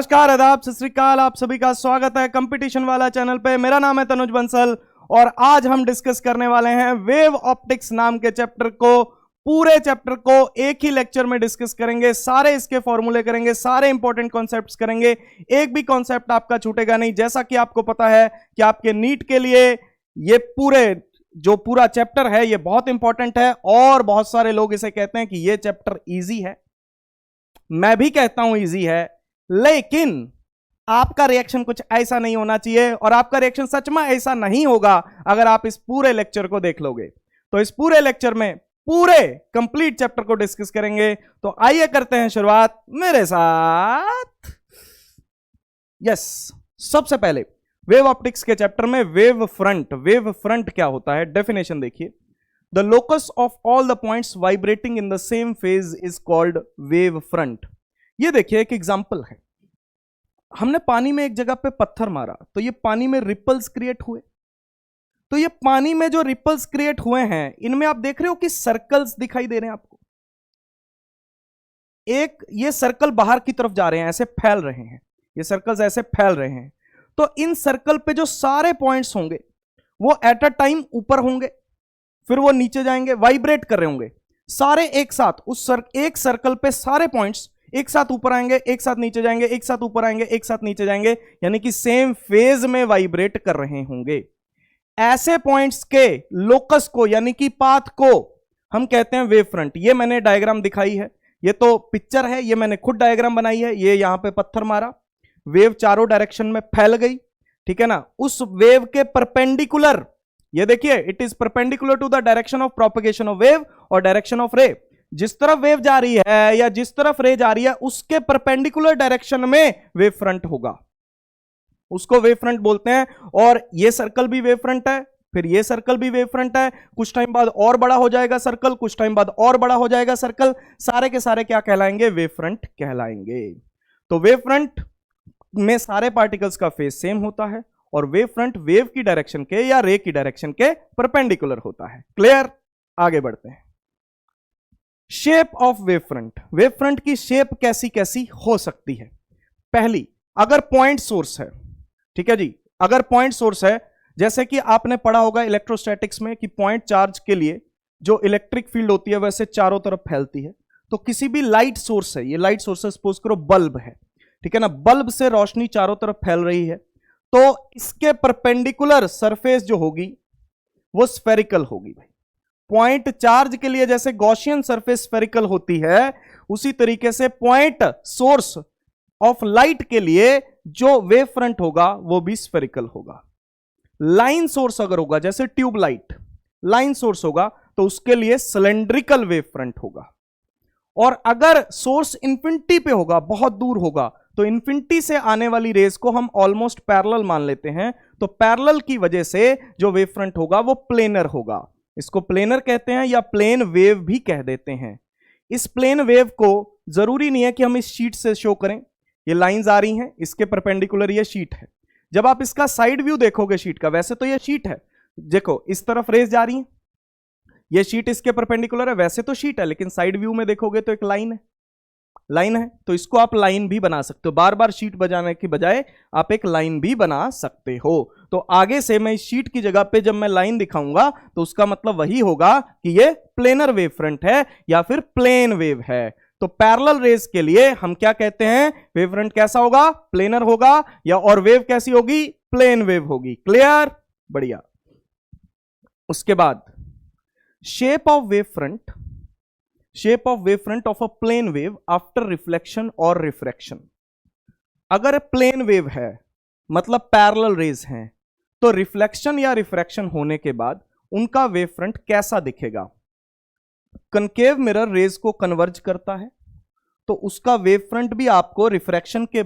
नमस्कार, आदाब, सत श्री अकाल। आप सभी का स्वागत है कंपटीशन वाला चैनल पे। मेरा नाम है तनुज बंसल और आज हम डिस्कस करने वाले हैं वेव ऑप्टिक्स नाम के चैप्टर को। पूरे चैप्टर को एक ही लेक्चर में डिस्कस करेंगे, सारे इसके फॉर्मूले करेंगे, सारे इंपॉर्टेंट कॉन्सेप्ट्स करेंगे, एक भी कॉन्सेप्ट आपका छूटेगा नहीं। जैसा कि आपको पता है कि आपके नीट के लिए ये पूरा चैप्टर है ये बहुत इंपॉर्टेंट है और बहुत सारे लोग इसे कहते हैं कि ये चैप्टर इजी है। मैं भी कहता हूं इजी है, लेकिन आपका रिएक्शन कुछ ऐसा नहीं होना चाहिए और आपका रिएक्शन सच में ऐसा नहीं होगा अगर आप इस पूरे लेक्चर को देख लोगे। तो इस पूरे लेक्चर में पूरे कंप्लीट चैप्टर को डिस्कस करेंगे। तो आइए करते हैं शुरुआत मेरे साथ। यस, सबसे पहले वेव ऑप्टिक्स के चैप्टर में वेव फ्रंट क्या होता है, डेफिनेशन देखिए। The locus of all the points vibrating in the same phase is called wave front. ये देखिए एक एग्जांपल है। हमने पानी में एक जगह पे पत्थर मारा तो ये पानी में रिपल्स क्रिएट हुए। तो ये पानी में जो रिपल्स क्रिएट हुए हैं इनमें आप देख रहे हो कि सर्कल्स दिखाई दे रहे हैं आपको। एक ये सर्कल बाहर की तरफ जा रहे हैं, ऐसे फैल रहे हैं, ये सर्कल्स ऐसे फैल रहे हैं। तो इन सर्कल पे जो सारे पॉइंट्स होंगे वो एट अ टाइम ऊपर होंगे, फिर वो नीचे जाएंगे, वाइब्रेट कर रहे होंगे सारे एक साथ। एक सर्कल पे सारे पॉइंट्स एक साथ ऊपर आएंगे, एक साथ नीचे जाएंगे, एक साथ ऊपर आएंगे, एक साथ नीचे जाएंगे, यानी कि सेम फेज में वाइब्रेट कर रहे होंगे। ऐसे पॉइंट्स के लोकस को यानी कि पाथ को हम कहते हैं वेव फ्रंट। ये मैंने डायग्राम दिखाई है, ये तो पिक्चर है, ये मैंने खुद डायग्राम बनाई है। ये यहां पे पत्थर मारा, वेव चारों डायरेक्शन में फैल गई, ठीक है ना। उस वेव के परपेंडिकुलर, ये देखिए, it is perpendicular to the direction of propagation of wave और डायरेक्शन ऑफ रे। जिस तरफ वेव जा रही है या जिस तरफ रे जा रही है उसके परपेंडिकुलर डायरेक्शन में वेव फ्रंट होगा, उसको वेव फ्रंट बोलते हैं। और ये सर्कल भी वेव फ्रंट है, फिर ये सर्कल भी वेव फ्रंट है। कुछ टाइम बाद और बड़ा हो जाएगा सर्कल, कुछ टाइम बाद और बड़ा हो जाएगा सर्कल, सारे के सारे क्या कहलाएंगे, वेव फ्रंट कहलाएंगे। तो वेव फ्रंट में सारे पार्टिकल्स का फेज सेम होता है और वेव फ्रंट वेव की डायरेक्शन के या रे की डायरेक्शन के परपेंडिकुलर होता है। क्लियर? आगे बढ़ते हैं। Shape of wave front. Wave front की शेप कैसी कैसी हो सकती है? पहली, अगर पॉइंट सोर्स है, ठीक है जी, अगर पॉइंट सोर्स है, जैसे कि आपने पढ़ा होगा इलेक्ट्रोस्टैटिक्स में कि पॉइंट चार्ज के लिए जो इलेक्ट्रिक फील्ड होती है वैसे चारों तरफ फैलती है। तो किसी भी लाइट सोर्स है, ये लाइट सोर्स है, सपोज करो बल्ब है, ठीक है ना, बल्ब से रोशनी चारों तरफ फैल रही है, तो इसके परपेंडिकुलर सरफेस जो होगी वो स्फेरिकल होगी भाई। पॉइंट चार्ज के लिए जैसे गॉसियन सरफेस स्फेरिकल होती है, उसी तरीके से पॉइंट सोर्स ऑफ लाइट के लिए जो वेव फ्रंट होगा वो भी स्फेरिकल होगा। लाइन सोर्स अगर होगा, जैसे ट्यूब लाइट लाइन सोर्स होगा, तो उसके लिए सिलेंड्रिकल वेव फ्रंट होगा। और अगर सोर्स इंफिनिटी पे होगा, बहुत दूर होगा, तो इंफिनिटी से आने वाली रेज को हम ऑलमोस्ट पैरेलल मान लेते हैं। तो पैरेलल की वजह से जो वेव फ्रंट होगा वो प्लेनर होगा। इसको प्लेनर कहते हैं या प्लेन वेव भी कह देते हैं। इस प्लेन वेव को जरूरी नहीं है कि हम इस शीट से शो करें। ये लाइंस आ रही हैं, इसके परपेंडिकुलर ये शीट है। जब आप इसका साइड व्यू देखोगे शीट का, वैसे तो ये शीट है, देखो इस तरफ रेज जा रही है, ये शीट इसके परपेंडिकुलर है, वैसे तो शीट है, लेकिन साइड व्यू में देखोगे तो एक लाइन है, तो इसको आप लाइन भी बना सकते हो। बार बार शीट बजाने की बजाय आप एक लाइन भी बना सकते हो। तो आगे से मैं इस शीट की जगह पे जब मैं लाइन दिखाऊंगा तो उसका मतलब वही होगा कि ये प्लेनर वेव फ्रंट है या फिर प्लेन वेव है। तो पैरेलल रेज के लिए हम क्या कहते हैं, वेव फ्रंट कैसा होगा, प्लेनर होगा, या और वेव कैसी होगी, प्लेन वेव होगी। क्लियर? बढ़िया। उसके बाद shape of wave front. Shape of wave front of a plane wave after reflection और रिफ्रैक्शन। अगर प्लेन वेव है मतलब पैरेलल रेज हैं, तो रिफ्लेक्शन या रिफ्रैक्शन होने के बाद उनका वेव फ्रंट कैसा दिखेगा? कनकेव मिरर रेज को कन्वर्ज करता है, तो उसका वेव फ्रंट भी आपको रिफ्रैक्शन के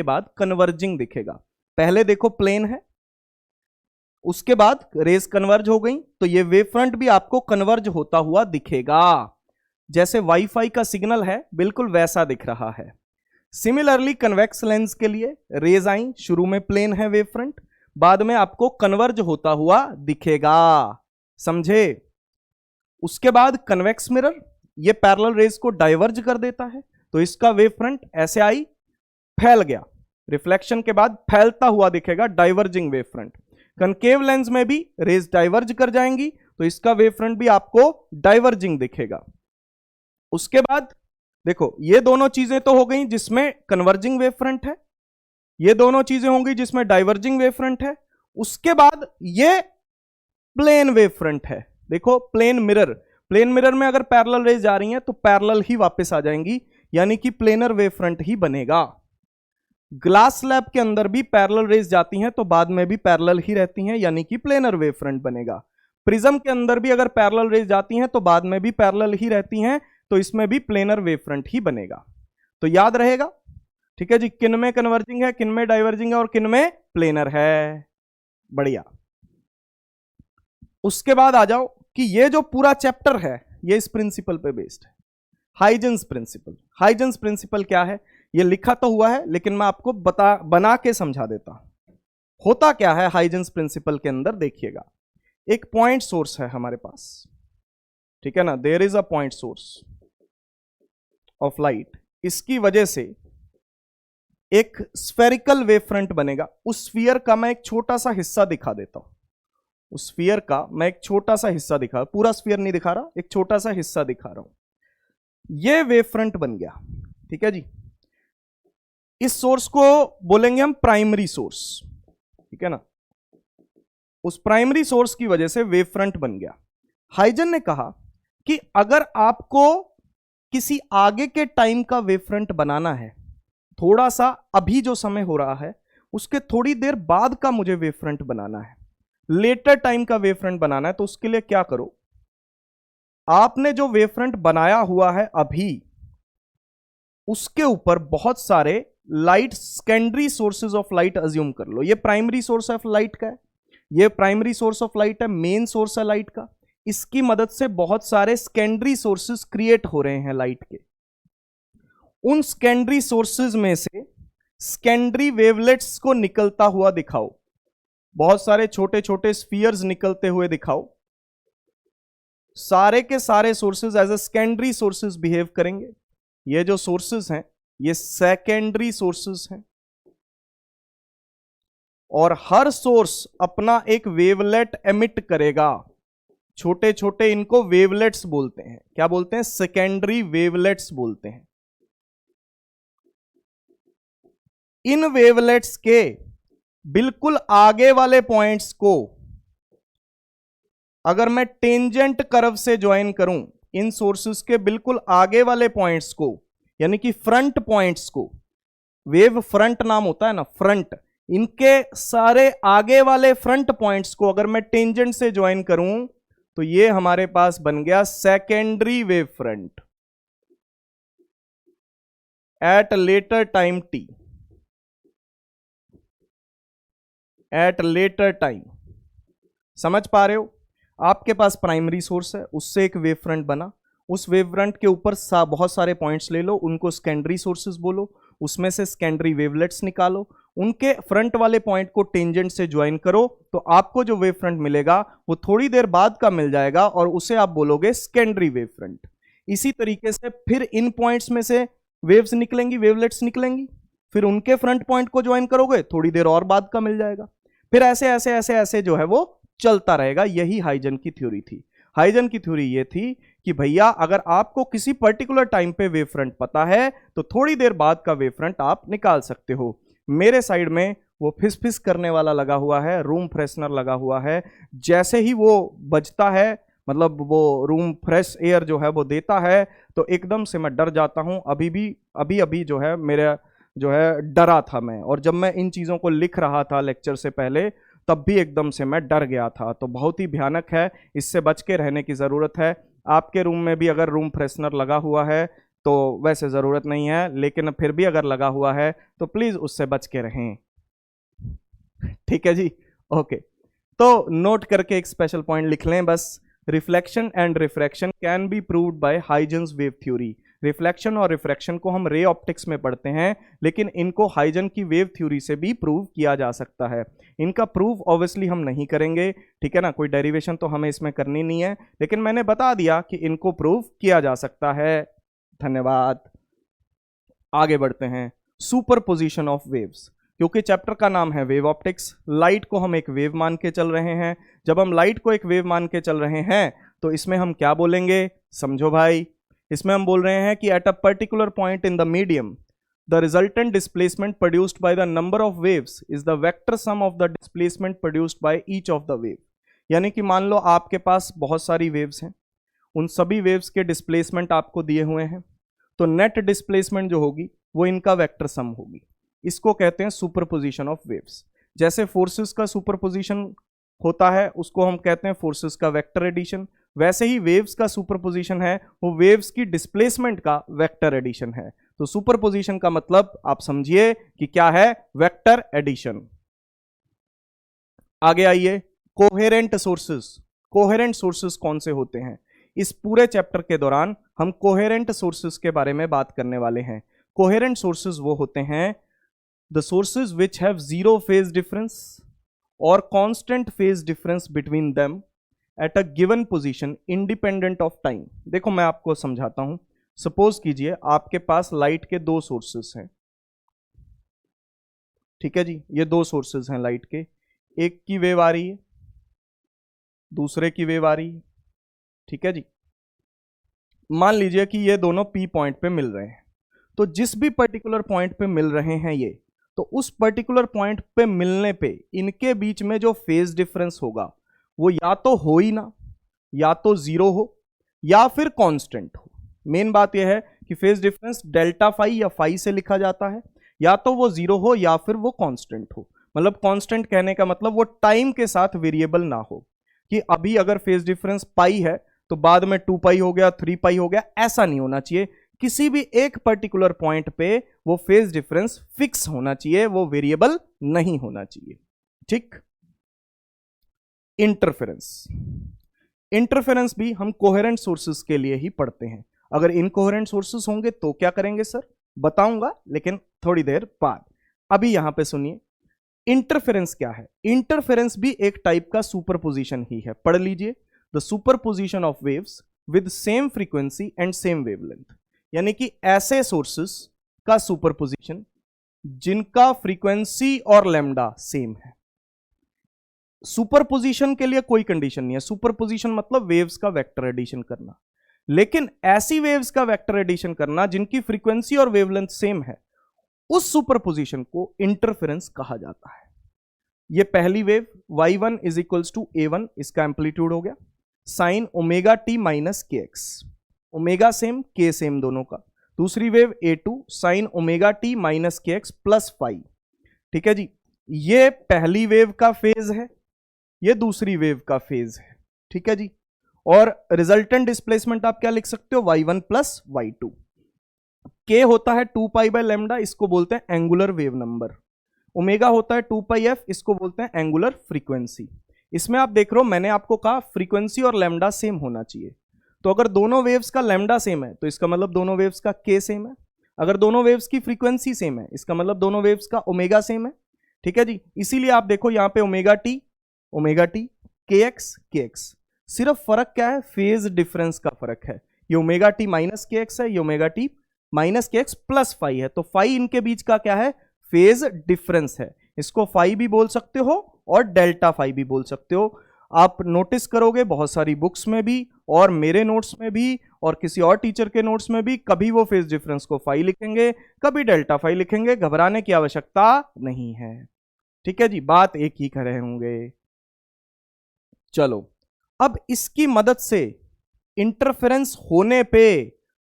बाद कन्वर्जिंग दिखेगा। पहले देखो प्लेन है, उसके बाद रेज कन्वर्ज हो गई, तो ये वेव फ्रंट भी आपको कन्वर्ज होता हुआ दिखेगा। जैसे वाईफाई का सिग्नल है बिल्कुल वैसा दिख रहा है। सिमिलरली कन्वेक्स लेंस के लिए रेज आई, शुरू में प्लेन है वेव फ्रंट, बाद में आपको कन्वर्ज होता हुआ दिखेगा। समझे? उसके बाद कन्वेक्स मिरर ये पैरेलल रेज को डाइवर्ज कर देता है, तो इसका वेव फ्रंट ऐसे आई, फैल गया, रिफ्लेक्शन के बाद फैलता हुआ दिखेगा diverging wave front. Concave lens में भी रेज डाइवर्ज कर जाएंगी तो इसका वेव फ्रंट भी आपको डाइवर्जिंग दिखेगा। उसके बाद देखो ये दोनों चीजें तो हो गई जिसमें कन्वर्जिंग वेव फ्रंट है, ये दोनों चीजें होंगी जिसमें डाइवर्जिंग वेव फ्रंट है। उसके बाद ये प्लेन वेव फ्रंट है। देखो प्लेन मिरर में अगर पैरेलल रेज जा रही हैं तो पैरेलल ही वापस आ जाएंगी, यानी कि प्लेनर वेव फ्रंट ही बनेगा। ग्लास स्लैब के अंदर भी पैरेलल रेज जाती हैं तो बाद में भी पैरेलल ही रहती हैं, यानी कि प्लेनर वेव फ्रंट बनेगा। प्रिज्म के अंदर भी अगर पैरेलल रेज जाती हैं तो बाद में भी पैरेलल ही रहती हैं, तो इसमें भी प्लेनर वेव फ्रंट ही बनेगा। तो याद रहेगा, ठीक है जी, किन में कन्वर्जिंग है, किन में डाइवर्जिंग है और किन में प्लेनर है। बढ़िया। उसके बाद आ जाओ कि ये जो पूरा चैप्टर है ये इस प्रिंसिपल पे बेस्ड है, हाइजेंस प्रिंसिपल। हाइजेंस प्रिंसिपल क्या है ये लिखा तो हुआ है लेकिन मैं आपको बना के समझा देता हूं। होता क्या है हाइजेंस प्रिंसिपल के अंदर, देखिएगा एक पॉइंट सोर्स है हमारे पास, ठीक है ना, there is a point source of light. इसकी वजह से एक स्फेरिकल वेव फ्रंट बनेगा। उस स्फीयर का मैं एक छोटा सा हिस्सा दिखा देता हूं, उस स्फीयर का मैं एक छोटा सा हिस्सा दिखा, पूरा स्फीयर नहीं दिखा रहा, एक छोटा सा हिस्सा दिखा रहा हूं। ये वेव फ्रंट बन गया, ठीक है जी। इस सोर्स को बोलेंगे हम प्राइमरी सोर्स, ठीक है ना। उस प्राइमरी सोर्स की वजह से वेव फ्रंट बन गया। हाइजन ने कहा कि अगर आपको किसी आगे के टाइम का वेव फ्रंट बनाना है, थोड़ा सा अभी जो समय हो रहा है उसके थोड़ी देर बाद का मुझे वेव फ्रंट बनाना है, लेटर टाइम का वेव फ्रंट बनाना है, तो उसके लिए क्या करो, आपने जो वेव फ्रंट बनाया हुआ है अभी उसके ऊपर बहुत सारे light, secondary sources of light assume कर लो। ये प्राइमरी सोर्स ऑफ लाइट का है, ये प्राइमरी सोर्स ऑफ लाइट है, मेन सोर्स है लाइट का। इसकी मदद से बहुत सारे सेकेंडरी सोर्सेज क्रिएट हो रहे हैं लाइट के। उन सेकेंडरी सोर्सेज में से सेकेंडरी वेवलेट्स को निकलता हुआ दिखाओ, बहुत सारे छोटे छोटे स्फीयर्स निकलते हुए दिखाओ। सारे के सारे sources as a secondary sources behave करेंगे। ये जो सोर्सेज हैं ये सेकेंडरी सोर्सेज हैं और हर सोर्स अपना एक वेवलेट एमिट करेगा। छोटे छोटे इनको वेवलेट्स बोलते हैं। क्या बोलते हैं? सेकेंडरी वेवलेट्स बोलते हैं। इन वेवलेट्स के बिल्कुल आगे वाले पॉइंट्स को अगर मैं टेंजेंट कर्व से ज्वाइन करूं, इन सोर्सेस के बिल्कुल आगे वाले पॉइंट्स को, यानी कि फ्रंट पॉइंट्स को, वेव फ्रंट नाम होता है ना, फ्रंट, इनके सारे आगे वाले फ्रंट पॉइंट्स को अगर मैं टेंजेंट से ज्वाइन करूं तो ये हमारे पास बन गया secondary wave front at later time T, at later time. समझ पा रहे हो? आपके पास प्राइमरी सोर्स है, उससे एक वेव फ्रंट बना, उस वेव फ्रंट के ऊपर बहुत सारे पॉइंट्स ले लो, उनको सेकेंडरी सोर्सेज बोलो, उसमें से सेकेंडरी वेवलेट्स निकालो, उनके फ्रंट वाले पॉइंट को टेंजेंट से ज्वाइन करो, तो आपको जो वेव फ्रंट मिलेगा वो थोड़ी देर बाद का मिल जाएगा और उसे आप बोलोगे सेकेंडरी वेव फ्रंट। इसी तरीके से फिर इन पॉइंट्स में से वेव्स निकलेंगी, वेवलेट्स निकलेंगी, फिर उनके फ्रंट पॉइंट को ज्वाइन करोगे, थोड़ी देर और बाद का मिल जाएगा, फिर ऐसे ऐसे ऐसे ऐसे जो है वो चलता रहेगा। यही हाइजन की थ्योरी थी। हाइजन की थ्योरी ये थी कि भैया अगर आपको किसी पर्टिकुलर टाइम पे वेव फ्रंट पता है तो थोड़ी देर बाद का वेव फ्रंट आप निकाल सकते हो। मेरे साइड में वो फिस फिस करने वाला लगा हुआ है, रूम फ्रेशनर लगा हुआ है। जैसे ही वो बजता है, मतलब वो रूम फ्रेश एयर जो है वो देता है, तो एकदम से मैं डर जाता हूँ। अभी जो है मेरा जो है डरा था मैं, और जब मैं इन चीज़ों को लिख रहा था लेक्चर से पहले तब भी एकदम से मैं डर गया था। तो बहुत ही भयानक है, इससे बच के रहने की ज़रूरत है। आपके रूम में भी अगर रूम फ्रेशनर लगा हुआ है तो वैसे ज़रूरत नहीं है, लेकिन फिर भी अगर लगा हुआ है तो प्लीज़ उससे बच के रहें। ठीक है जी, ओके। तो नोट करके एक स्पेशल पॉइंट लिख लें बस, reflection and refraction can be proved by Huygens wave theory. Reflection और रिफ्रैक्शन को हम रे ऑप्टिक्स में पढ़ते हैं, लेकिन इनको हाइजन की वेव थ्योरी से भी प्रूव किया जा सकता है। इनका प्रूव ऑब्वियसली हम नहीं करेंगे, ठीक है ना, कोई डेरिवेशन तो हमें इसमें करनी नहीं है, लेकिन मैंने बता दिया कि इनको प्रूव किया जा सकता है। धन्यवाद। आगे बढ़ते हैं। सुपरपोजिशन ऑफ वेव्स, क्योंकि चैप्टर का नाम है वेव ऑप्टिक्स। लाइट को हम एक वेव मान के चल रहे हैं। जब हम लाइट को एक वेव मान के चल रहे हैं तो इसमें हम क्या बोलेंगे, समझो भाई। इसमें हम बोल रहे हैं कि at a particular point in the medium the resultant displacement produced by the number of waves is the vector sum of the displacement produced by each of the wave. यानी कि मान लो आपके पास बहुत सारी वेव्स हैं, उन सभी वेव्स के डिस्प्लेसमेंट आपको दिए हुए हैं, तो नेट डिस्प्लेसमेंट जो होगी वो इनका वेक्टर सम होगी। इसको कहते हैं सुपरपोजिशन ऑफ वेव्स। जैसे फोर्सेस का सुपरपोजिशन होता है उसको हम कहते हैं फोर्सेस का वेक्टर एडिशन, वैसे ही वेव्स का सुपरपोजिशन है वो वेव्स की डिस्प्लेसमेंट का वेक्टर एडिशन है। तो सुपरपोजिशन का मतलब आप समझिए कि क्या है, वेक्टर एडिशन। आगे आइए, कोहेरेंट सोर्सेस। कोहेरेंट सोर्सेस कौन से होते हैं? इस पूरे चैप्टर के दौरान हम कोहेरेंट सोर्सेस के बारे में बात करने वाले हैं। कोहेरेंट सोर्सेस वो होते हैं the sources which have zero phase difference और constant phase difference between them at a given position independent of time. देखो मैं आपको समझाता हूं। सपोज कीजिए आपके पास लाइट के दो सोर्सेस हैं, ठीक है जी, ये दो सोर्सेस हैं लाइट के, एक की वेव आ रही है, दूसरे की वेव आ रही है, ठीक है जी। मान लीजिए कि ये दोनों पी पॉइंट पे मिल रहे हैं, तो जिस भी पर्टिकुलर पॉइंट पे मिल रहे हैं ये, तो उस पर्टिकुलर पॉइंट पे मिलने पे इनके बीच में जो फेज डिफरेंस होगा वो या तो हो ही ना, या तो जीरो हो या फिर कांस्टेंट हो। मेन बात यह है कि फेज डिफरेंस डेल्टा फाई या फाई से लिखा जाता है, या तो वो जीरो हो या फिर वो कांस्टेंट हो। मतलब कांस्टेंट कहने का मतलब वो टाइम के साथ वेरिएबल ना हो, कि अभी अगर फेज डिफरेंस पाई है तो बाद में 2 पाई हो गया, 3 पाई हो गया, ऐसा नहीं होना चाहिए। किसी भी एक पर्टिकुलर पॉइंट पे वो फेज डिफरेंस फिक्स होना चाहिए, वो वेरिएबल नहीं होना चाहिए, ठीक। इंटरफेरेंस, इंटरफेरेंस भी हम कोहेरेंट सोर्सेस के लिए ही पढ़ते हैं। अगर इनकोहेरेंट सोर्सेस होंगे तो क्या करेंगे सर, बताऊंगा लेकिन थोड़ी देर बाद। अभी यहां पे सुनिए, इंटरफेरेंस क्या है। इंटरफेरेंस भी एक टाइप का सुपरपोजिशन ही है, पढ़ लीजिए। The superposition of waves with same frequency and same wavelength, यानी कि ऐसे सोर्सेस का सुपरपोजिशन जिनका फ्रीक्वेंसी और लैम्डा सेम है। सुपरपोजिशन के लिए कोई कंडीशन नहीं है। सुपरपोजिशन मतलब वेव्स का वेक्टर एडिशन करना, लेकिन ऐसी वेव्स का वेक्टर एडिशन करना जिनकी फ्रीक्वेंसी और वेवलेंथ सेम है, उस सुपरपोजिशन को इंटरफेरेंस कहा जाता है। ये पहली wave y1 is equals to a1, इसका एम्पलीट्यूड हो गया साइन ओमेगा टी माइनस के एक्स, ओमेगा सेम के सेम दोनों का। दूसरी wave a2 sine omega T minus के एक्स प्लस फाइव, ठीक है जी। ये पहली वेव का फेज है, ये दूसरी वेव का फेज है, ठीक है जी। और रिजल्टेंट डिस्प्लेसमेंट आप क्या लिख सकते हो, y1 प्लस y2। के होता है 2 पाई बाय लैम्डा, इसको बोलते हैं एंगुलर वेव नंबर। ओमेगा होता है 2 पाई एफ, इसको बोलते हैं एंगुलर फ्रीक्वेंसी। इसमें आप देख रहे हो मैंने आपको कहा फ्रीक्वेंसी और लैम्डा सेम होना चाहिए, तो अगर दोनों वेव्स का लैम्डा सेम है तो इसका मतलब दोनों वेव्स का के सेम है। अगर दोनों वेव्स की फ्रीक्वेंसी सेम है इसका मतलब दोनों वेव्स का ओमेगा सेम है, ठीक है जी। इसीलिए आप देखो यहां पे ओमेगा टी के एक्स, सिर्फ फर्क क्या है, फेज डिफरेंस का फर्क है। ये ओमेगा टी माइनस के एक्स है, ये ओमेगा टी माइनस के एक्स प्लस फाई है, तो फाई इनके बीच का क्या है, फेज डिफरेंस है। इसको फाई भी बोल सकते हो और डेल्टा फाई भी बोल सकते हो। आप नोटिस करोगे बहुत सारी बुक्स में भी और मेरे नोट्स में भी और किसी और टीचर के नोट्स में भी कभी वो फेज डिफरेंस को फाई लिखेंगे, कभी डेल्टा फाई लिखेंगे। घबराने की आवश्यकता नहीं है, ठीक है जी, बात एक ही कर रहे होंगे। चलो, अब इसकी मदद से इंटरफेरेंस होने पे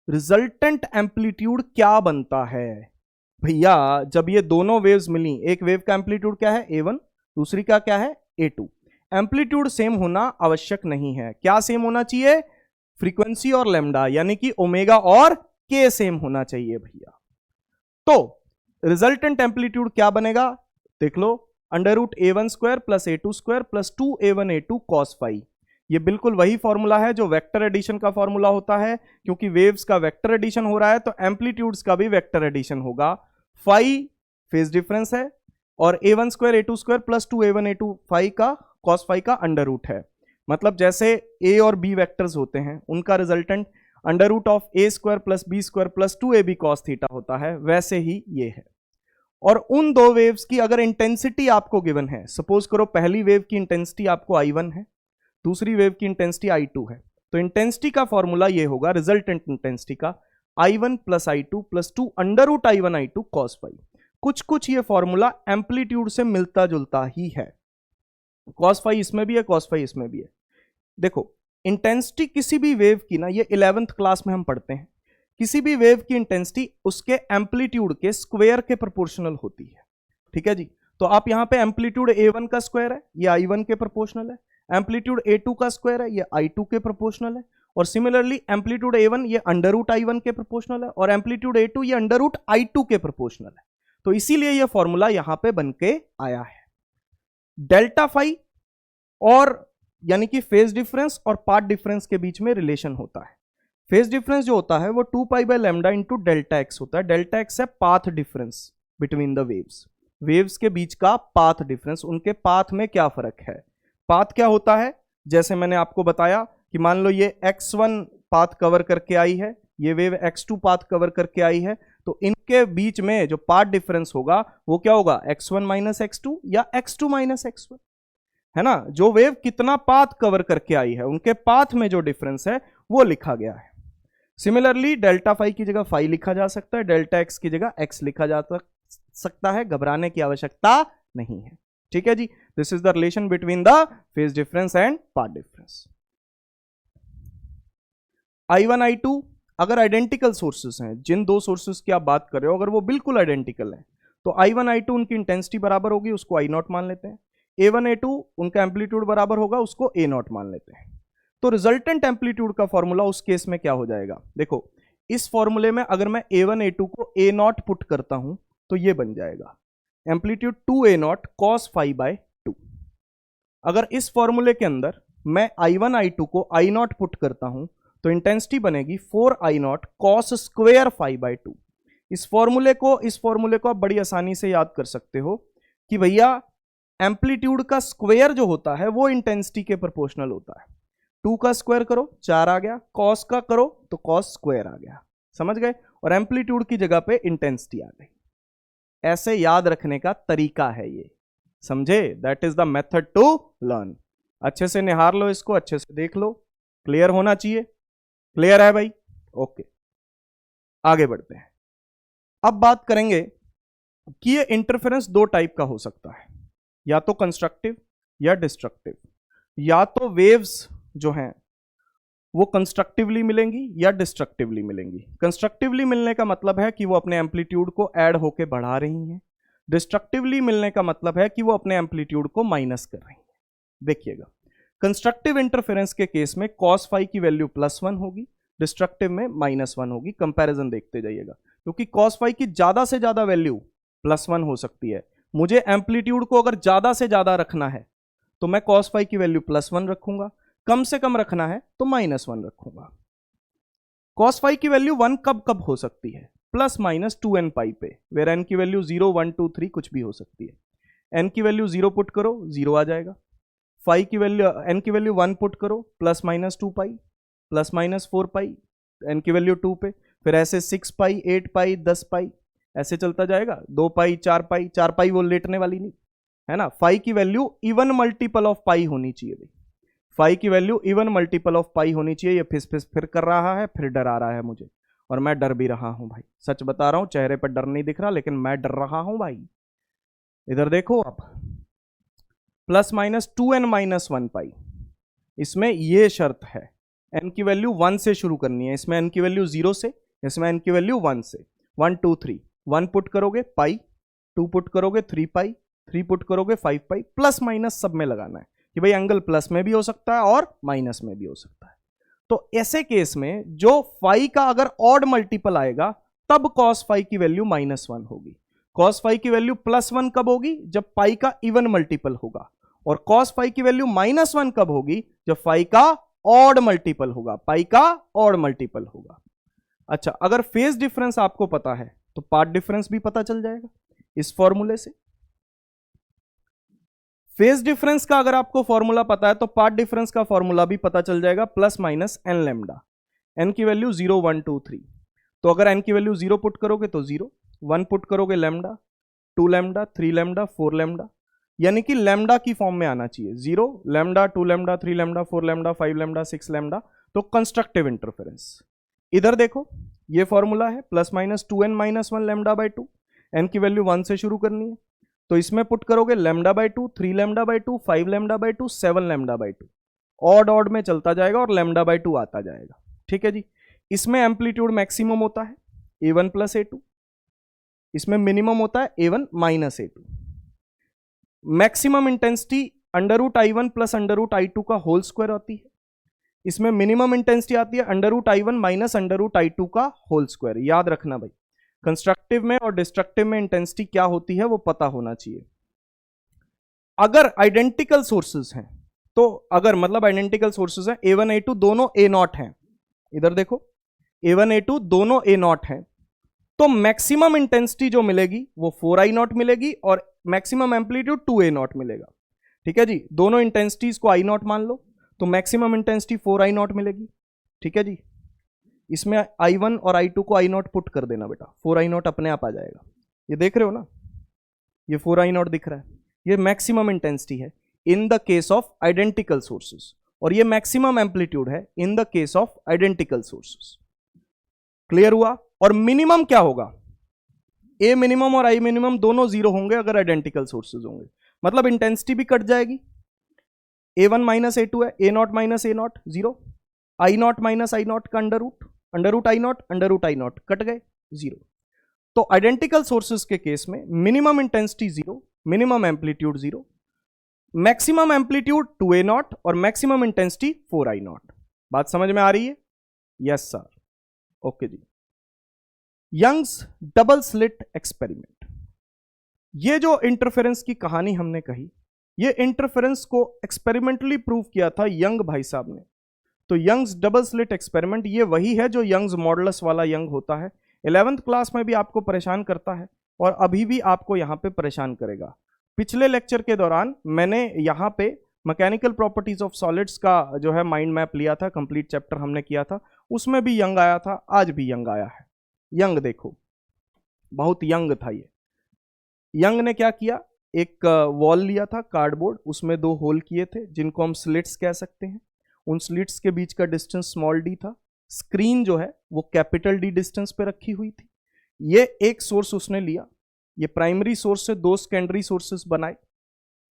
रिजल्टेंट एम्पलीट्यूड क्या बनता है। भैया जब ये दोनों वेव्स मिली, एक वेव का एम्पलीट्यूड क्या है a1, दूसरी का क्या है a2। एम्पलीट्यूड सेम होना आवश्यक नहीं है, क्या सेम होना चाहिए, फ्रीक्वेंसी और लैम्डा, यानी कि ओमेगा और के सेम होना चाहिए भैया। तो रिजल्टेंट एम्पलीट्यूड क्या बनेगा, देख लो, under root a1 square plus a2 square plus 2a1 a2 cos phi. ये बिल्कुल वही फॉर्मूला है जो वेक्टर एडिशन का फॉर्मूला होता है, क्योंकि वेव्स का वेक्टर एडिशन हो रहा है तो एम्पलीट्यूड्स का भी वेक्टर एडिशन होगा। फाई फेज डिफरेंस है और a1 square a2 square plus 2a1 a2 phi का कॉस फाई का अंडर रूट है। मतलब जैसे a और b वेक्टर्स होते हैं उनका resultant under root of a square plus b square plus 2ab cos theta होता है, वैसे ही ये है, और उन दो वेव्स की अगर इंटेंसिटी आपको गिवन है, सपोज करो पहली वेव की इंटेंसिटी आपको I1 है, दूसरी वेव की इंटेंसिटी I2 है, तो इंटेंसिटी का फॉर्मूला ये होगा, रिजल्टेंट इंटेंसिटी का I1 plus I2 plus 2 under root I1 I2 cos phi. कुछ कुछ ये फॉर्मूला एम्पलीट्यूड से मिलता जुलता ही है, cos फाई इसमें भी है, cos फाई इसमें भी है। देखो इंटेंसिटी किसी भी वेव की ना, ये 11th क्लास में हम पढ़ते हैं, किसी भी वेव की इंटेंसिटी उसके एम्पलीट्यूड के स्क्वायर के प्रोपोर्शनल होती है, ठीक है जी। तो आप यहां पे एम्पलीट्यूड A1 का स्क्वायर है, ये I1 के प्रोपोर्शनल है, एम्पलीट्यूड A2 का स्क्वायर है, ये I2 के प्रोपोर्शनल है, और सिमिलरली एम्पलीट्यूड A1 ये अंडर रूट I1 के प्रोपोर्शनल है, और एम्पलीट्यूड A2 ये अंडर रूट I2 के प्रोपोर्शनल है। तो इसीलिए ये फॉर्मूला यहां पे बन के आया है। डेल्टा फाई और यानी कि फेज डिफरेंस और पाथ डिफरेंस के बीच में रिलेशन होता है। फेज डिफरेंस जो होता है वो 2 pi by lambda into delta x होता है। डेल्टा एक्स है path difference between the waves, waves के बीच का पाथ डिफरेंस, उनके पाथ में क्या फर्क है। पाथ क्या होता है, जैसे मैंने आपको बताया कि मान लो ये x1 पाथ कवर करके आई है, ये वेव x2 पाथ कवर करके आई है, तो इनके बीच में जो पाथ डिफरेंस होगा वो क्या होगा, x1 माइनस x2 या x2 माइनस x1, है ना। जो वेव कितना पाथ कवर करके आई है उनके पाथ में जो डिफरेंस है वो लिखा गया है। सिमिलरली डेल्टा फाई की जगह फाई लिखा जा सकता है, डेल्टा एक्स की जगह एक्स लिखा जा सकता है, घबराने की आवश्यकता नहीं है, ठीक है जी। This is the relation between the phase difference and path difference. I1 I2 अगर आइडेंटिकल सोर्सेस हैं, जिन दो सोर्सेस की आप बात कर रहे हो अगर वो बिल्कुल आइडेंटिकल हैं, तो I1 I2 उनकी इंटेंसिटी बराबर होगी, उसको I0 मान लेते हैं। A1 A2 उनका एम्पलीट्यूड बराबर होगा, उसको A0 मान लेते हैं। तो रिजल्टेंट एम्पलीट्यूड का फॉर्मूला उस केस में क्या हो जाएगा, देखो इस फॉर्मूले में अगर मैं A1 A2 को A0 पुट करता हूं तो ये बन जाएगा amplitude 2A0 cos phi bye 2। अगर इस फॉर्मूले के अंदर मैं I1 I2 को I0 पुट करता हूं तो इंटेंसिटी बनेगी 4I0 cos square phi bye 2। इस फॉर्मूले को आप बड़ी आसानी से याद कर सकते हो कि भैया एम्पलीट्यूड का स्क्वायर जो होता है वो इंटेंसिटी के प्रोपोर्शनल होता है। 2 का स्क्वायर करो 4 आ गया, कॉस का करो तो कॉस स्क्वायर आ गया, समझ गए। और एम्पलीट्यूड की जगह पे इंटेंसिटी आ गई। ऐसे याद रखने का तरीका है ये, समझे। That is the method to learn. अच्छे से निहार लो इसको, अच्छे से देख लो, क्लियर होना चाहिए। क्लियर है भाई, ओके आगे बढ़ते हैं। अब बात करेंगे कि ये इंटरफेरेंस दो टाइप का हो सकता है, या तो कंस्ट्रक्टिव या डिस्ट्रक्टिव। या तो वेव्स जो हैं वो कंस्ट्रक्टिवली मिलेंगी या डिस्ट्रक्टिवली मिलेंगी। कंस्ट्रक्टिवली मिलने का मतलब है कि वो अपने एम्पलीट्यूड को ऐड होके बढ़ा रही हैं, डिस्ट्रक्टिवली मिलने का मतलब है कि वो अपने एम्पलीट्यूड को माइनस कर रही हैं। देखिएगा कंस्ट्रक्टिव इंटरफेरेंस के केस में cos फाई की वैल्यू +1 होगी, डिस्ट्रक्टिव में -1 होगी। कंपैरिजन देखते जाइएगा, क्योंकि cos फाई की ज्यादा से ज्यादा वैल्यू +1 हो सकती है। मुझे एम्पलीट्यूड को अगर ज्यादा से ज्यादा रखना है तो मैं cos फाई की वैल्यू +1 रखूंगा, कम से कम रखना है तो -1 रखूंगा। cos फाई की वैल्यू 1 कब कब हो सकती है, ±2n पाई पे, वेर n की वैल्यू 0 1 2 3 कुछ भी हो सकती है। n की वैल्यू 0 पुट करो 0 आ जाएगा, फाई की वैल्यू n की वैल्यू 1 पुट करो ±2 पाई ±4 पाई, n की वैल्यू 2 पे, फिर ऐसे 6 पाई 8 पाई 10 पाई ऐसे चलता जाएगा, 2 पाई 4 पाई, 4 पाई वो लेटने वाली नहीं है ना। फाई की वैल्यू इवन मल्टीपल ऑफ पाई होनी चाहिए भाई, फाई की वैल्यू इवन मल्टीपल ऑफ पाई होनी चाहिए। ये फिर कर रहा है, फिर डरा रहा है मुझे, और मैं डर भी रहा हूं भाई, सच बता रहा हूं, चेहरे पर डर नहीं दिख रहा लेकिन मैं डर रहा हूं भाई। इधर देखो आप, ±2n-1 पाई, इसमें ये शर्त है n की वैल्यू 1 से शुरू करनी है, इसमें n की वैल्यू 0 से, इसमें n की वैल्यू 1 से। 1 2 3, 1 पुट करोगे पाई, 2 पुट करोगे 3 पाई, 3 पुट करोगे 5 पाई, प्लस माइनस सब में लगाना है कि भाई एंगल प्लस में भी हो सकता है और माइनस में भी हो सकता है। तो ऐसे केस में जो फाई का अगर ऑड मल्टीपल आएगा तब cos फाई की वैल्यू -1 होगी। cos फाई की वैल्यू +1 कब होगी, जब पाई का इवन मल्टीपल होगा, और cos फाई की वैल्यू -1 कब होगी, जब फाई का ऑड मल्टीपल होगा, पाई का ऑड मल्टीपल होगा। अच्छा, अगर फेज डिफरेंस आपको पता है तो पाथ डिफरेंस भी पता चल जाएगा इस फॉर्मूले से। फेज डिफरेंस का अगर आपको फॉर्मूला पता है तो पाथ डिफरेंस का फॉर्मूला भी पता चल जाएगा, ±n लैम्डा। n की वैल्यू 0 1 2 3, तो अगर n की वैल्यू 0 पुट करोगे तो 0, 1 पुट करोगे लैम्डा, 2 लैम्डा, 3 लैम्डा, 4 लैम्डा, यानी कि लैम्डा की फॉर्म में आना चाहिए। 0 lambda, 2 lambda, 3 lambda, 4 lambda, 5 lambda, 6 lambda, तो कंस्ट्रक्टिव इंटरफेरेंस। इधर देखो ये फॉर्मूला है ±2n-1 लैम्डा बाई 2, एन की वैल्यू 1 से शुरू करनी है, तो इसमें पुट करोगे lambda by 2, 3 lambda by 2, 5 lambda by 2, 7 lambda by 2, odd odd में चलता जाएगा और लैम्डा बाई 2 आता जाएगा। ठीक है जी। इसमें एम्पलीट्यूड मैक्सिमम होता है A1 प्लस A2, इसमें मिनिमम होता है A1 minus A2। Maximum intensity √I1 plus √I2 का होल स्क्वायर होती है, इसमें मिनिमम इंटेंसिटी आती है √I1 माइनस √I2 का होल स्क्वायर। याद रखना भाई, कंस्ट्रक्टिव में और डिस्ट्रक्टिव में इंटेंसिटी क्या होती है वो पता होना चाहिए। अगर आइडेंटिकल सोर्सेज हैं तो, अगर मतलब आइडेंटिकल सोर्सेज हैं, A1 A2 दोनों A0 हैं, इधर देखो A1 A2 दोनों A0 हैं, तो मैक्सिमम इंटेंसिटी जो मिलेगी वो 4I0 मिलेगी और मैक्सिमम एम्पलीट्यूड 2A0 मिलेगा। ठीक है जी, दोनों इंटेंसिटीज को I0 मान लो, तो मैक्सिमम इंटेंसिटी 4I0 मिलेगी। ठीक है जी, इसमें I1 और I2 को I0 पुट कर देना बेटा, 4I0 अपने आप आ जाएगा। ये देख रहे हो ना, ये 4I0 दिख रहा है, ये मैक्सिमम इंटेंसिटी है इन the case of identical sources, और ये मैक्सिमम एम्पलीट्यूड है इन the case of identical sources. Clear हुआ? और मिनिमम क्या होगा? ए मिनिमम और आई मिनिमम दोनों 0 होंगे अगर आइडेंटिकल सोर्सेज होंगे, मतलब इंटेंसिटी भी कट जाएगी। A1 माइनस A2 है, A0 minus A0 0, I0 minus I0 का अंडर रूट I0 कट गए 0। तो आइडेंटिकल सोर्सेज के केस में minimum intensity 0, minimum amplitude 0, maximum amplitude 2A0 और मैक्सिमम इंटेंसिटी 4I0। बात समझ में आ रही है? यस सर, ओके जी। यंग्स डबल स्लिट एक्सपेरिमेंट, ये जो इंटरफेरेंस की कहानी हमने कही, ये इंटरफेरेंस को एक्सपेरिमेंटली प्रूव किया था यंग भाई साहब ने। तो यंग्स डबल स्लिट एक्सपेरिमेंट ये वही है जो यंग्स मॉडुलस वाला यंग होता है, 11th क्लास में भी आपको परेशान करता है और अभी भी आपको यहाँ पे परेशान करेगा। पिछले लेक्चर के दौरान मैंने यहाँ पे मैकेनिकल प्रॉपर्टीज ऑफ सॉलिड्स का जो है माइंड मैप लिया था, कंप्लीट चैप्टर हमने किया था, उसमें भी यंग आया था, आज भी यंग आया है। यंग देखो, बहुत यंग था ये। यंग ने क्या किया, एक वॉल लिया था कार्डबोर्ड, उसमें 2 होल किए थे जिनको हम स्लिट्स कह सकते हैं। उन स्लिट्स के बीच का डिस्टेंस स्मॉल d था। स्क्रीन जो है वो कैपिटल D डिस्टेंस पे रखी हुई थी। ये एक सोर्स उसने लिया, ये प्राइमरी सोर्स से 2 सेकेंडरी सोर्सेस बनाए,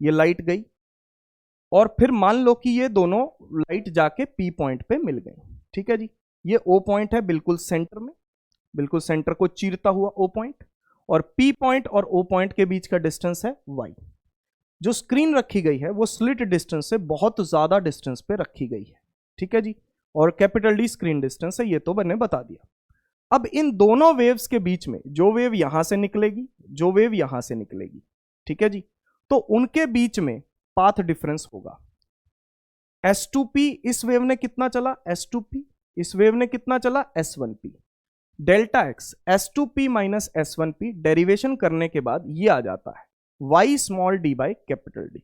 ये लाइट गई और फिर मान लो कि ये दोनों लाइट जाके P पॉइंट पे मिल गई। ठीक है जी, ये O पॉइंट है बिल्कुल सेंटर में, बिल्कुल सेंटर को चीरता हुआ O पॉइंट, और P पॉइंट और O पॉइंट के बीच का डिस्टेंस है y। जो स्क्रीन रखी गई है वो स्लिट डिस्टेंस से बहुत ज्यादा डिस्टेंस पे रखी गई है। ठीक है जी, और कैपिटल D स्क्रीन डिस्टेंस है, ये तो मैंने बता दिया। अब इन दोनों वेव्स के बीच में जो वेव यहां से निकलेगी, जो वेव यहां से निकलेगी, ठीक है जी, तो उनके बीच में पाथ डिफरेंस होगा। S2P इस वेव ने कितना चला, S2P इस वेव ने कितना चला, S1P। Delta x S2P minus S1P derivation करने के बाद ये आ जाता है y small d by capital D।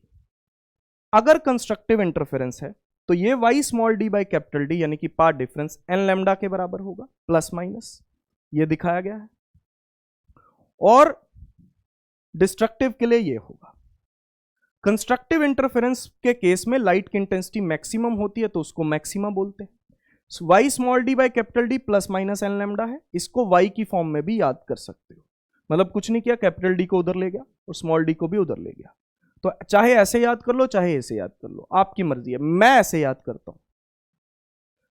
अगर कंस्ट्रक्टिव इंटरफेरेंस है तो ये y small d by capital D यानी कि पाथ डिफरेंस n लैम्डा के बराबर होगा, प्लस माइनस ये दिखाया गया है। और डिस्ट्रक्टिव के लिए ये होगा। कंस्ट्रक्टिव इंटरफेरेंस के केस में लाइट की इंटेंसिटी मैक्सिमम होती है तो उसको मैक्सिमा बोलते हैं। y small d by capital D plus minus n lambda है, इसको y की फॉर्म में भी याद कर सकते हो। मतलब कुछ नहीं किया, कैपिटल D को उधर ले गया और स्मॉल d को भी उधर ले गया। तो चाहे ऐसे याद कर लो चाहे ऐसे याद कर लो, आपकी मर्जी है। मैं ऐसे याद करता हूं।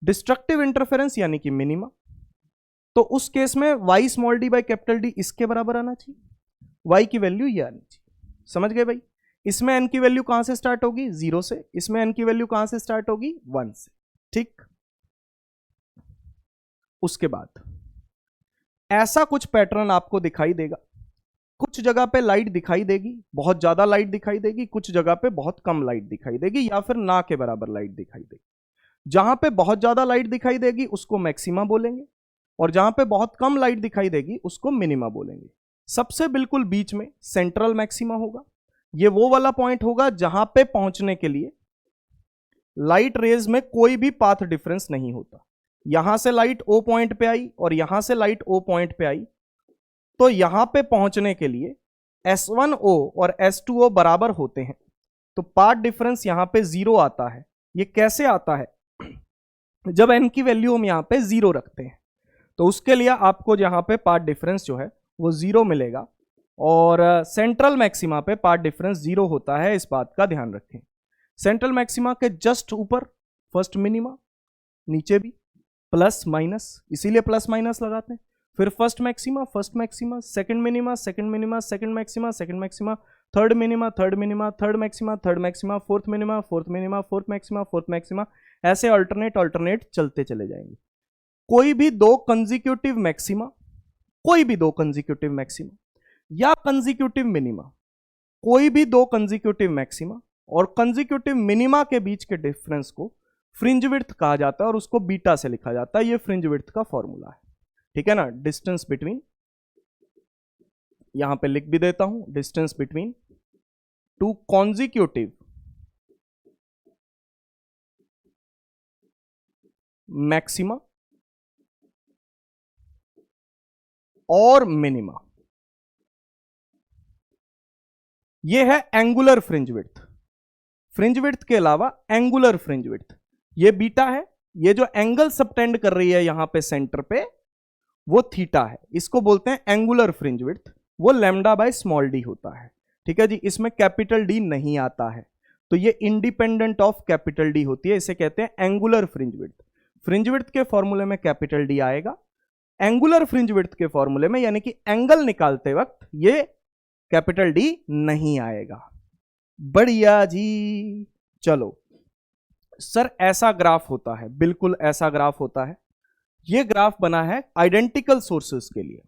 डिस्ट्रक्टिव इंटरफेरेंस यानी कि मिनिमा, तो उस केस में y small d by capital D इसके बराबर आना चाहिए, y की वैल्यू ये आनी चाहिए। समझ गए भाई? इसमें n की वैल्यू कहां से स्टार्ट होगी, 0 से, इसमें n की वैल्यू कहां से स्टार्ट होगी, 1 से। ठीक, उसके बाद ऐसा कुछ पैटर्न आपको दिखाई देगा। कुछ जगह पे लाइट दिखाई देगी, बहुत ज्यादा लाइट दिखाई देगी, कुछ जगह पे बहुत कम लाइट दिखाई देगी, या फिर ना के बराबर लाइट दिखाई देगी। जहां पे बहुत ज्यादा लाइट दिखाई देगी उसको मैक्सिमा बोलेंगे, और जहां पे बहुत कम लाइट दिखाई देगी उसको मिनिमा बोलेंगे। सबसे बिल्कुल बीच में सेंट्रल मैक्सिमा होगा। ये वो वाला पॉइंट होगा जहां पे पहुंचने के लिए लाइट रेज में कोई भी पाथ डिफरेंस नहीं होता। यहां से लाइट O पॉइंट पे आई और यहां से लाइट O पॉइंट पे आई, तो यहां पे पहुंचने के लिए S1O और S2O बराबर होते हैं तो पार्ट डिफरेंस यहां पे 0 आता है। ये कैसे आता है? जब n की वैल्यू हम यहां पे 0 रखते हैं तो उसके लिए आपको यहां पे पार्ट डिफरेंस जो है वो 0 मिलेगा, और सेंट्रल मैक्सिमा पे पार्ट डिफरेंस 0 होता है, इस बात का ध्यान रखें। सेंट्रल मैक्सिमा के जस्ट ऊपर फर्स्ट मिनिमा, नीचे भी प्लस माइनस, इसीलिए प्लस माइनस लगाते हैं। फिर first maxima, second minima, second maxima, third minima, third maxima, fourth minima, fourth maxima, ऐसे अल्टरनेट चलते चले जाएंगे। कोई भी दो कंजिक्यूटिव मैक्सिमा या कंजिक्यूटिव मिनिमा, कोई भी दो कंजिक्यूटिव मैक्सिमा और कंजिक्यूटिव मिनिमा के बीच के डिफरेंस को फ्रिंज विड्थ कहा जाता है और उसको बीटा से लिखा जाता है। ये फ्रिंज विड्थ का फॉर्मूला है, ठीक है ना। डिस्टेंस बिटवीन, यहां पे लिख भी देता हूं, distance between two consecutive maxima और मिनिमा, यह है angular fringe width. Fringe width के अलावा एंगुलर फ्रिंज विड्थ, ये बीटा है। ये जो एंगल सबटेंड कर रही है यहां पे सेंटर पे, वो थीटा है। इसको बोलते हैं एंगुलर फ्रिंज विड्थ, वो लैम्डा बाय स्मॉल डी होता है, ठीक है जी। इसमें कैपिटल डी नहीं आता है, तो ये इंडिपेंडेंट ऑफ कैपिटल डी होती है, इसे कहते हैं angular fringe width. Fringe width के फॉर्मूले में कैपिटल डी आएगा, एंगुलर फ्रिंज विड्थ के फॉर्मूले में यानी कि एंगल निकालते वक्त ये कैपिटल डी नहीं आएगा। बढ़िया जी। चलो सर, ऐसा ग्राफ होता है, बिल्कुल ऐसा ग्राफ होता है। ये ग्राफ बना है आइडेंटिकल सोर्सेस के लिए।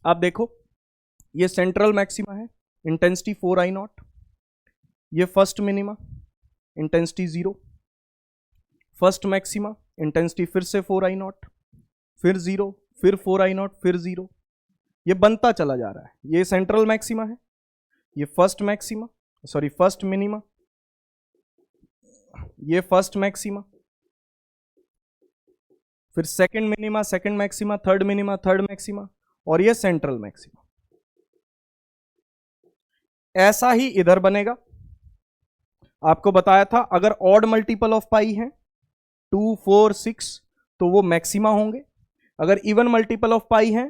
आप देखो, ये सेंट्रल मैक्सिमा है, इंटेंसिटी 4I0, ये first minima, intensity 0, first maxima, intensity फिर से 4I0, फिर 0, फिर 4I0, फिर 0, ये बनता चला जा रहा है। ये सेंट्रल मैक्सिमा है, ये फर्स्ट मिनिमा, ये फर्स्ट मैक्सिमा, फिर second minima, second maxima, third minima, third maxima, और ये सेंट्रल मैक्सिमा। ऐसा ही इधर बनेगा। आपको बताया था अगर ऑड मल्टीपल ऑफ पाई है 2, 4, 6 तो वो मैक्सिमा होंगे। अगर इवन मल्टीपल ऑफ पाई है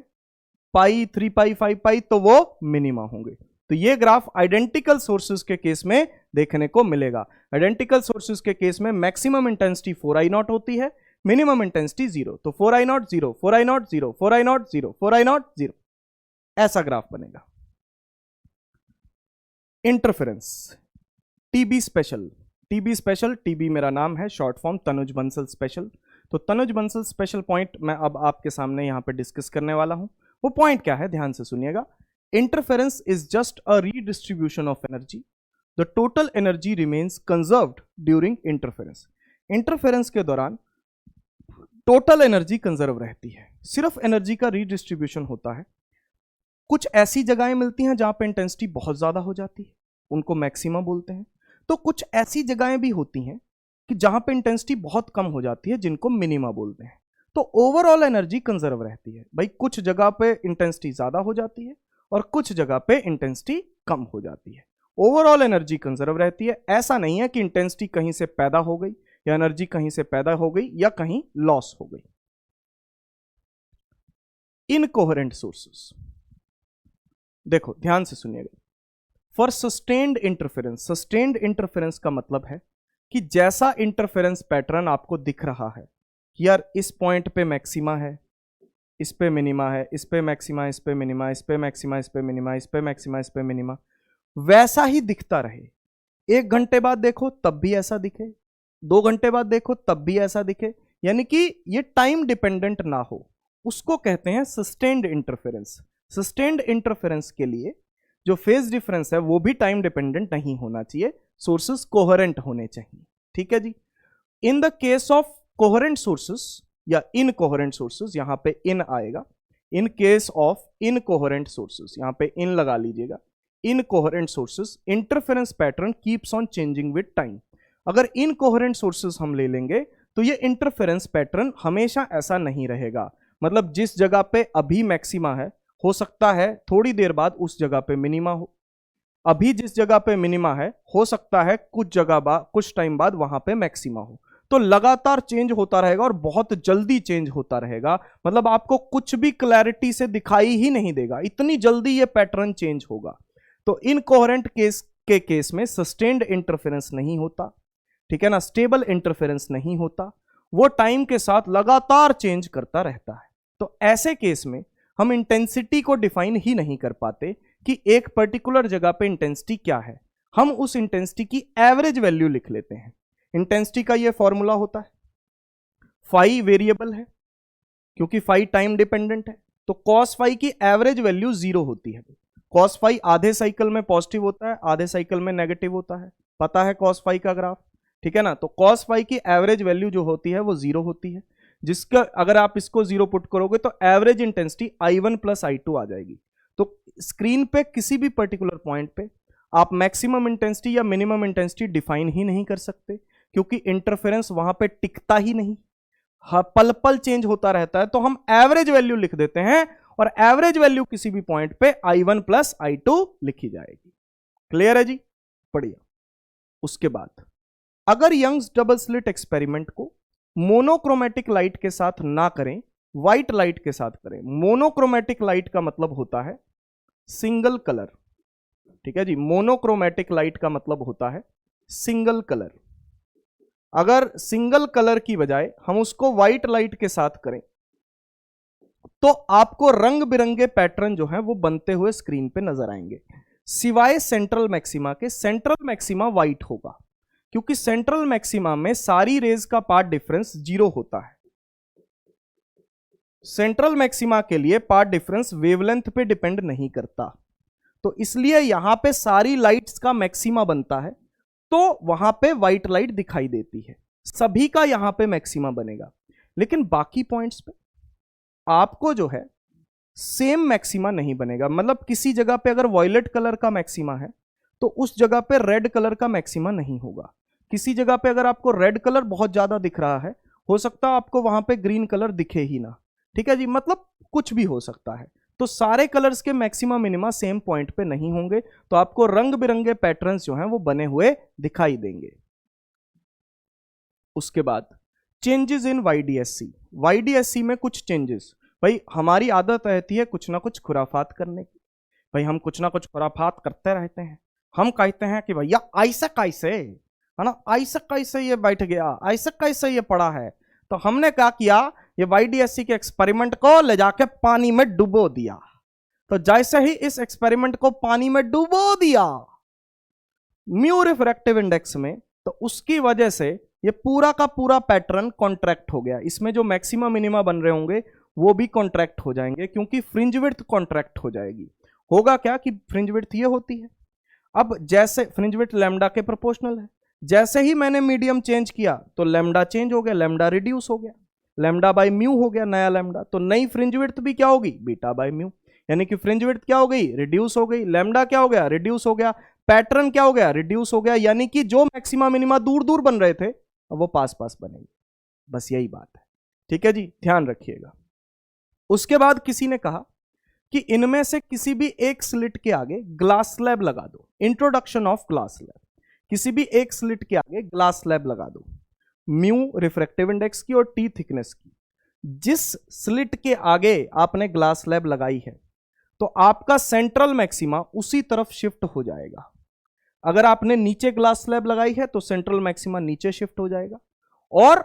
पाई, 3 पाई, 5 पाई तो वो मिनिमा होंगे। तो ये ग्राफ आइडेंटिकल सोर्सेज के केस में देखने को मिलेगा। आइडेंटिकल सोर्सेज के केस में मैक्सिमम इंटेंसिटी 4I0 होती है, मिनिमम इंटेंसिटी 0। तो 4I0 0, 4I0 0, 4I0 0, 4I0 0, ऐसा ग्राफ बनेगा। इंटरफेरेंस, टीबी स्पेशल, टीबी मेरा नाम है, short form Tanuj Bansal special. तो तनुज बंसल स्पेशल पॉइंट मैं अब आपके सामने यहां पे डिस्कस करने वाला हूं। वो पॉइंट क्या है, ध्यान से सुनिएगा। Interference is just a redistribution of energy, the total energy remains conserved during interference. Interference के दौरान टोटल एनर्जी कंजर्व रहती है, सिर्फ एनर्जी का रीडिस्ट्रीब्यूशन होता है। कुछ ऐसी जगहें मिलती हैं जहां पे इंटेंसिटी बहुत ज्यादा हो जाती है, उनको मैक्सिमा बोलते हैं। तो कुछ ऐसी जगहें भी होती हैं कि जहां पे इंटेंसिटी बहुत कम हो जाती है, जिनको मिनिमा बोलते हैं। तो ओवरऑल एनर्जी कंजर्व रहती है भाई। कुछ जगह पे इंटेंसिटी ज्यादा हो जाती है और कुछ जगह पे इंटेंसिटी कम हो जाती है। ओवरऑल एनर्जी कंजर्व रहती है। ऐसा नहीं है कि इंटेंसिटी कहीं से पैदा हो गई या एनर्जी कहीं से पैदा हो गई या कहीं लॉस हो गई। इनकोहेरेंट सोर्सेस, देखो ध्यान से सुनिएगा। For sustained interference, sustained interference का मतलब है कि जैसा इंटरफेरेंस पैटर्न आपको दिख रहा है, यार इस पॉइंट पे मैक्सिमा है, इस पे मिनिमा है, इस पे मैक्सिमा, इस पे मिनिमा, इस पे मैक्सिमा, इस पे मिनिमा, इस पे मैक्सिमा, इस पे मिनिमा, वैसा ही दिखता रहे। 1 घंटे बाद देखो तब भी ऐसा दिखे, 2 घंटे बाद देखो तब भी ऐसा दिखे, यानी कि ये टाइम डिपेंडेंट ना हो, उसको कहते हैं सस्टेन्ड इंटरफेरेंस। सस्टेन्ड इंटरफेरेंस के लिए जो फेज डिफरेंस है वो भी टाइम डिपेंडेंट नहीं होना चाहिए, सोर्सेस कोहेरेंट होने चाहिए, ठीक है जी। In the case of coherent sources या इनकोहेरेंट सोर्सेस, यहां पे इन आएगा। In case of incoherent sources, यहां पे इन लगा लीजिएगा। Incoherent sources, interference pattern keeps on changing with time. अगर इनकोहेरेंट सोर्सेस हम ले लेंगे तो ये इंटरफेरेंस पैटर्न हमेशा ऐसा नहीं रहेगा। मतलब जिस जगह पे अभी मैक्सिमा है, हो सकता है थोड़ी देर बाद उस जगह पे मिनिमा हो। अभी जिस जगह पे मिनिमा है, हो सकता है कुछ टाइम बाद वहां पे मैक्सिमा हो। तो लगातार चेंज होता रहेगा और बहुत जल्दी चेंज होता रहेगा, मतलब आपको कुछ भी क्लैरिटी से दिखाई ही नहीं देगा, इतनी जल्दी ये पैटर्न चेंज होगा। तो इनकोहेरेंट केस में सस्टेन्ड इंटरफेरेंस नहीं होता, ठीक है ना, स्टेबल इंटरफेरेंस नहीं होता, वो टाइम के साथ लगातार चेंज करता रहता है। तो ऐसे केस में हम इंटेंसिटी को डिफाइन ही नहीं कर पाते कि एक पर्टिकुलर जगह पे इंटेंसिटी क्या है, हम उस इंटेंसिटी की एवरेज वैल्यू लिख लेते हैं। इंटेंसिटी का ये फॉर्मूला होता है, फाई वेरिएबल है क्योंकि फाई टाइम डिपेंडेंट है, तो कॉस फाई की एवरेज वैल्यू 0 होती है। कॉस फाई आधे साइकिल में पॉजिटिव होता है, आधे साइकिल में नेगेटिव होता है, पता है कॉस फाई का ग्राफ, ठीक है ना। तो कॉस फाई की एवरेज वैल्यू जो होती है वो 0 होती है, जिसका अगर आप इसको 0 पुट करोगे तो average intensity I1 plus I2 आ जाएगी। तो स्क्रीन पे किसी भी पर्टिकुलर पॉइंट पे आप मैक्सिमम इंटेंसिटी या मिनिमम इंटेंसिटी डिफाइन ही नहीं कर सकते, क्योंकि इंटरफेरेंस वहां पे टिकता ही नहीं, पल पल चेंज होता रहता है। तो हम एवरेज वैल्यू लिख देते हैं और एवरेज वैल्यू किसी भी पॉइंट पे I1 प्लस I2 लिखी जाएगी। क्लियर है जी, बढ़िया। उसके बाद अगर यंग्स डबल स्लिट एक्सपेरिमेंट को मोनोक्रोमेटिक लाइट के साथ ना करें, व्हाइट लाइट के साथ करें। मोनोक्रोमेटिक लाइट का मतलब होता है सिंगल कलर, ठीक है जी, मोनोक्रोमेटिक लाइट का मतलब होता है सिंगल कलर। अगर सिंगल कलर की बजाय हम उसको व्हाइट लाइट के साथ करें तो आपको रंग बिरंगे पैटर्न जो हैं वो बनते हुए स्क्रीन पे नजर आएंगे, सिवाय सेंट्रल मैक्सिमा के। सेंट्रल मैक्सिमा व्हाइट होगा क्योंकि सेंट्रल मैक्सिमा में सारी रेज का पाथ डिफरेंस 0 होता है। सेंट्रल मैक्सिमा के लिए पाथ डिफरेंस वेवलेंथ पे डिपेंड नहीं करता, तो इसलिए यहां पे सारी लाइट्स का मैक्सिमा बनता है, तो वहां पे व्हाइट लाइट दिखाई देती है, सभी का यहां पे मैक्सिमा बनेगा। लेकिन बाकी पॉइंट्स पे आपको जो है सेम मैक्सिमा नहीं बनेगा। मतलब किसी जगह पे अगर वॉयलेट कलर का मैक्सिमा है तो उस जगह पे रेड कलर का मैक्सिमा नहीं होगा। किसी जगह पे अगर आपको रेड कलर बहुत ज्यादा दिख रहा है, हो सकता है आपको वहां पे ग्रीन कलर दिखे ही ना, ठीक है जी, मतलब कुछ भी हो सकता है। तो सारे कलर्स के मैक्सिमा मिनिमा सेम पॉइंट पे नहीं होंगे, तो आपको रंग बिरंगे पैटर्न्स जो हैं वो बने हुए दिखाई देंगे। उसके बाद चेंजेस इन वाईडीएससी। वाईडीएससी में कुछ चेंजेस, भाई हमारी आदत रहती है कुछ ना कुछ खुराफात करने की, भाई हम कुछ ना कुछ खुराफात करते रहते हैं। हम कहते हैं कि भैया ऐसा कैसे है ना, ऐसा कैसे ये बैठ गया, ऐसा कैसे ये पड़ा है। तो हमने क्या किया, ये वाईडीएससी के एक्सपेरिमेंट को ले जाके पानी में डुबो दिया। तो जैसे ही इस एक्सपेरिमेंट को पानी में डुबो दिया म्यू रिफ्रैक्टिव इंडेक्स में, तो उसकी वजह से ये पूरा का पूरा पैटर्न कॉन्ट्रैक्ट हो गया। इसमें जो मैक्सिमा मिनिमा बन रहे होंगे वो भी कॉन्ट्रैक्ट हो जाएंगे, क्योंकि फ्रिंज विड्थ कॉन्ट्रैक्ट हो जाएगी। होगा क्या कि फ्रिंज विड्थ ये होती है, अब जैसे फ्रिंज विड्थ लैम्डा के प्रोपोर्शनल है, जैसे ही मैंने मीडियम चेंज किया तो लैम्डा चेंज हो गया, लैम्डा रिड्यूस हो गया, लैम्डा बाय म्यू हो गया नया लैम्डा। तो नई फ्रिंज विड्थ भी क्या होगी, बीटा बाय म्यू, यानी कि फ्रिंज विड्थ क्या हो गई, रिड्यूस हो गई, लैम्डा क्या हो गया, रिड्यूस हो गया, पैटर्न क्या हो गया, रिड्यूस हो गया। यानी कि जो मैक्सिमा मिनिमा दूर दूर बन रहे थे अब वो पास पास बनेंगे, बस यही बात है, ठीक है जी, ध्यान रखिएगा। उसके बाद किसी ने कहा कि इनमें से किसी भी एक स्लिट के आगे ग्लास स्लैब लगा दो, इंट्रोडक्शन ऑफ ग्लास स्लैब, किसी भी एक स्लिट के आगे ग्लास स्लैब लगा दो, म्यू रिफ्रैक्टिव इंडेक्स की और टी थिकनेस की। जिस स्लिट के आगे आपने ग्लास स्लैब लगाई है तो आपका सेंट्रल मैक्सिमा उसी तरफ शिफ्ट हो जाएगा। अगर आपने नीचे ग्लास स्लैब लगाई है तो सेंट्रल मैक्सिमा नीचे शिफ्ट हो जाएगा, और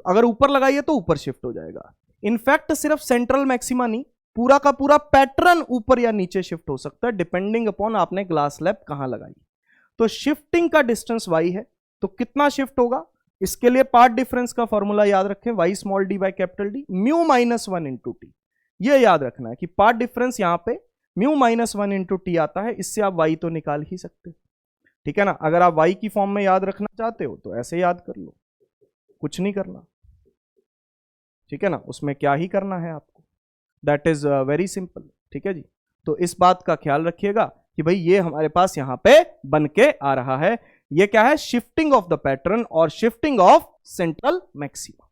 अगर ऊपर लगाई है तो ऊपर शिफ्ट हो जाएगा। इनफैक्ट सिर्फ सेंट्रल मैक्सिमा नहीं, पूरा का पूरा पैटर्न ऊपर या नीचे शिफ्ट हो सकता है डिपेंडिंग अपॉन आपने ग्लास स्लैब कहां लगाई। तो शिफ्टिंग का डिस्टेंस y है, तो कितना शिफ्ट होगा, इसके लिए पार्ट डिफरेंस का फॉर्मूला याद रखें, y small d by capital D, mu minus 1 into t. यह याद रखना है कि पार्ट डिफरेंस यहां पे म्यू माइनस 1 इंटू टी आता है, इससे आप y तो निकाल ही सकते हो, ठीक है ना। अगर आप y की फॉर्म में याद रखना चाहते हो तो ऐसे याद कर लो, कुछ नहीं करना, ठीक है ना, उसमें क्या ही करना है आपको, दैट इज वेरी सिंपल, ठीक है जी। तो इस बात का ख्याल रखिएगा कि भाई ये हमारे पास यहां पे बन के आ रहा है, ये क्या है, शिफ्टिंग ऑफ द पैटर्न और शिफ्टिंग ऑफ सेंट्रल मैक्सिमा।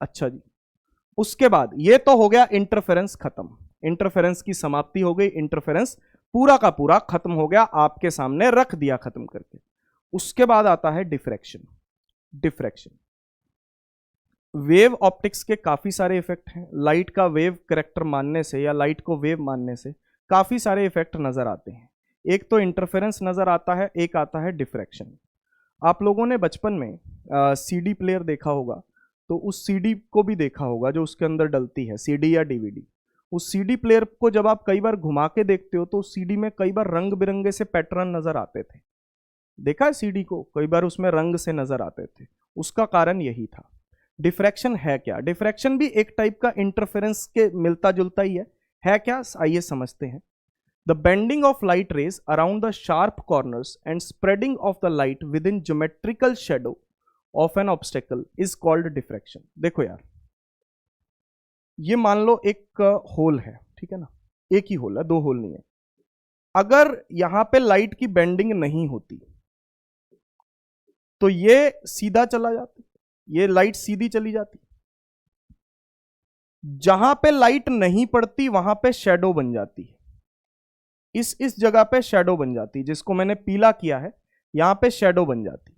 अच्छा जी, उसके बाद ये तो हो गया इंटरफेरेंस खत्म, इंटरफेरेंस की समाप्ति हो गई, इंटरफेरेंस पूरा का पूरा खत्म हो गया, आपके सामने रख दिया खत्म करके। उसके बाद आता है डिफ्रैक्शन। डिफ्रैक्शन वेव ऑप्टिक्स के काफी सारे इफेक्ट हैं। लाइट का वेव करेक्टर मानने से या लाइट को वेव मानने से काफी सारे इफेक्ट नजर आते हैं। एक तो इंटरफेरेंस नजर आता है, एक आता है डिफ्रैक्शन। आप लोगों ने बचपन में सीडी प्लेयर देखा होगा, तो उस सीडी को भी देखा होगा जो उसके अंदर डलती है, सीडी या डीवीडी। उस सीडी प्लेयर को जब आप कई बार घुमा के देखते हो तो उस सीडी में कई बार रंग बिरंगे से पैटर्न नजर आते थे। देखा है सीडी को, कई बार उसमें रंग से नजर आते थे। उसका कारण यही था। डिफ्रैक्शन है क्या? डिफ्रैक्शन भी एक टाइप का इंटरफेरेंस के मिलता जुलता ही है क्या? आइए समझते हैं। The bending of light rays around the sharp corners and spreading of the light with in geometrical shadow of N obstacle is called diffraction. देखो यार, ये मान लो एक होल है, ठीक है ना, एक ही होल है, दो होल नहीं है। अगर यहां पे लाइट की बेंडिंग नहीं होती तो ये सीधा चला जाता, ये लाइट सीधी चली जाती। जहां पे लाइट नहीं पड़ती वहां पे शैडो बन जाती है। इस जगह पे शैडो बन जाती है, जिसको मैंने पीला किया है, यहां पे शैडो बन जाती।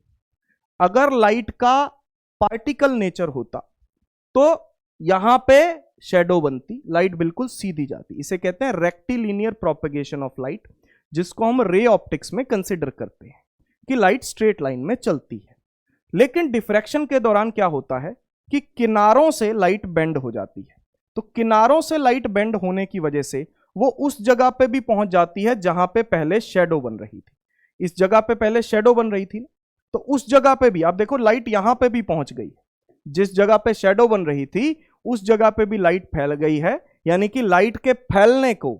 अगर लाइट का पार्टिकल नेचर होता तो यहां पे शैडो बनती, लाइट बिल्कुल सीधी जाती। इसे कहते हैं रेक्टिलिनियर प्रोपेगेशन ऑफ लाइट, जिसको हम रे ऑप्टिक्स में कंसिडर करते हैं कि लाइट स्ट्रेट लाइन में चलती है। लेकिन डिफ्रैक्शन के दौरान क्या होता है कि किनारों से लाइट बेंड हो जाती है। तो किनारों से लाइट बेंड होने की वजह से वो उस जगह पे भी पहुंच जाती है जहां पे पहले शैडो बन रही थी। इस जगह पे पहले शैडो बन रही थी, तो उस जगह पे भी आप देखो लाइट यहां पे भी पहुंच गई। जिस जगह पे शैडो बन रही थी उस जगह पे भी लाइट फैल गई है। यानी कि लाइट के फैलने को,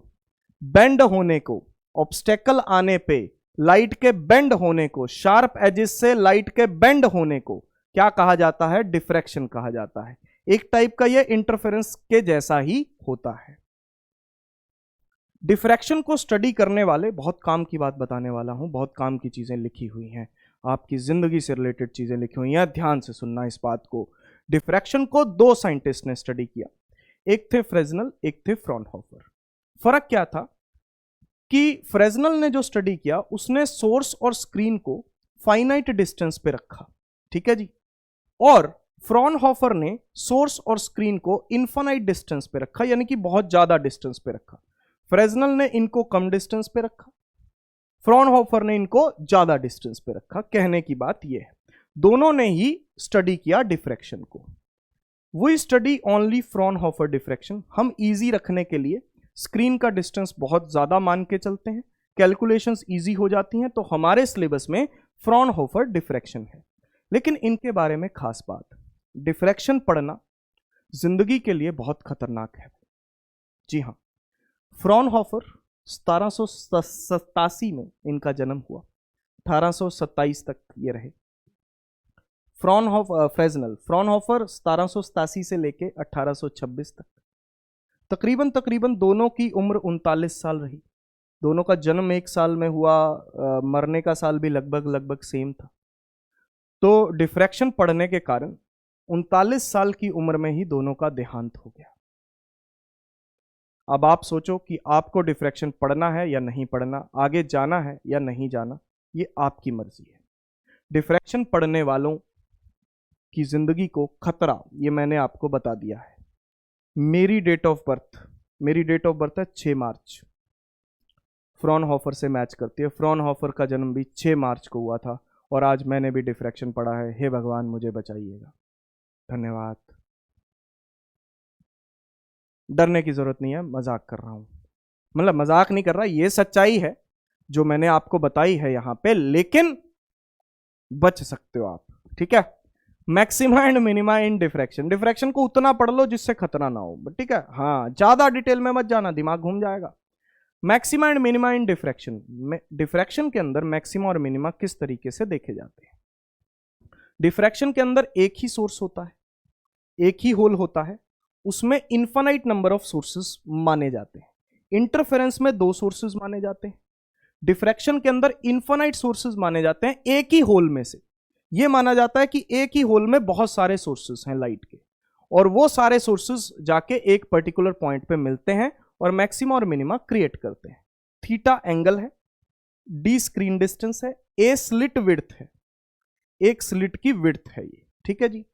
बेंड होने को, ऑब्स्टेकल आने पे लाइट के बेंड होने को, शार्प एजेस से लाइट के बेंड होने को क्या कहा जाता है? डिफ्रैक्शन कहा जाता है। एक टाइप का यह इंटरफेरेंस के जैसा ही होता है। डिफ्रैक्शन को स्टडी करने वाले, बहुत काम की बात बताने वाला हूं, बहुत काम की चीजें लिखी हुई हैं, आपकी जिंदगी से रिलेटेड चीजें लिखी हुई हैं, ध्यान से सुनना इस बात को। डिफ्रैक्शन को दो साइंटिस्ट ने स्टडी किया, एक थे फ्रेजनल, एक थे फ्रॉनहोफर। फर्क क्या था कि फ्रेजनल ने जो स्टडी किया उसने सोर्स और स्क्रीन को फाइनाइट डिस्टेंस पे रखा, ठीक है जी, और फ्रॉनहोफर ने सोर्स और स्क्रीन को इनफाइनाइट डिस्टेंस पे रखा, यानी कि बहुत ज्यादा डिस्टेंस पे रखा। फ्रेजनल ने इनको कम डिस्टेंस पे रखा, फ्रॉनहोफर ने इनको ज्यादा डिस्टेंस पे रखा। कहने की बात यह है दोनों ने ही स्टडी किया डिफ्रैक्शन को। We study only Fraunhofer diffraction. हम इजी रखने के लिए स्क्रीन का डिस्टेंस बहुत ज्यादा मान के चलते हैं, कैलकुलेशंस इजी हो जाती हैं, तो हमारे सिलेबस में फ्रॉनहोफर डिफ्रैक्शन है। लेकिन इनके बारे में खास बात, डिफ्रैक्शन पढ़ना जिंदगी के लिए बहुत खतरनाक है। जी हाँ, फ्रॉनहोफर 1787 में इनका जन्म हुआ, 1827 तक ये रहे। फ्रॉनहोफर 1787 से लेके 1826 तक, तकरीबन दोनों की उम्र 39 साल रही। दोनों का जन्म एक साल में हुआ, मरने का साल भी लगभग सेम था। तो डिफ्रैक्शन पढ़ने के कारण 39 साल की उम्र में ही दोनों का देहांत हो गया। अब आप सोचो कि आपको डिफ्रैक्शन पढ़ना है या नहीं पढ़ना, आगे जाना है या नहीं जाना, ये आपकी मर्जी है। डिफ्रैक्शन पढ़ने वालों की जिंदगी को खतरा, ये मैंने आपको बता दिया है। मेरी डेट ऑफ बर्थ है 6 मार्च, फ्रॉनहोफर से मैच करती है। फ्रॉनहोफर का जन्म भी 6 मार्च को हुआ था और आज मैंने भी डिफ्रैक्शन पढ़ा है। हे भगवान मुझे बचाइएगा। धन्यवाद। डरने की जरूरत नहीं है, मजाक कर रहा हूं, मतलब मजाक नहीं कर रहा, ये सच्चाई है जो मैंने आपको बताई है यहां पे, लेकिन बच सकते हो आप, ठीक है। Maxima and minima in diffraction, diffraction को उतना पढ़ लो जिससे खतरा ना हो, ठीक है। हाँ, ज्यादा डिटेल में मत जाना, दिमाग घूम जाएगा। Maxima and minima in diffraction, diffraction के अंदर मैक्सिमा और मिनिमा किस तरीके से देखे जाते हैं? डिफ्रैक्शन के अंदर एक ही सोर्स होता है, एक ही होल होता है, उसमें इनफाइनाइट नंबर ऑफ सोर्सेस माने जाते हैं। इंटरफेरेंस में 2 सोर्सेस माने जाते हैं। डिफ्रैक्शन के अंदर इनफाइनाइट सोर्सेस माने जाते हैं एक ही होल में से। यह माना जाता है कि एक ही होल में बहुत सारे सोर्सेस हैं लाइट के, और वो सारे सोर्सेज जाके एक पर्टिकुलर पॉइंट पे मिलते हैं और मैक्सिमा और मिनिमा क्रिएट करते हैं। थीटा एंगल है, डी स्क्रीन डिस्टेंस है, ए स्लिट विड्थ है, एक स्लिट की विड्थ है ये, ठीक है जी।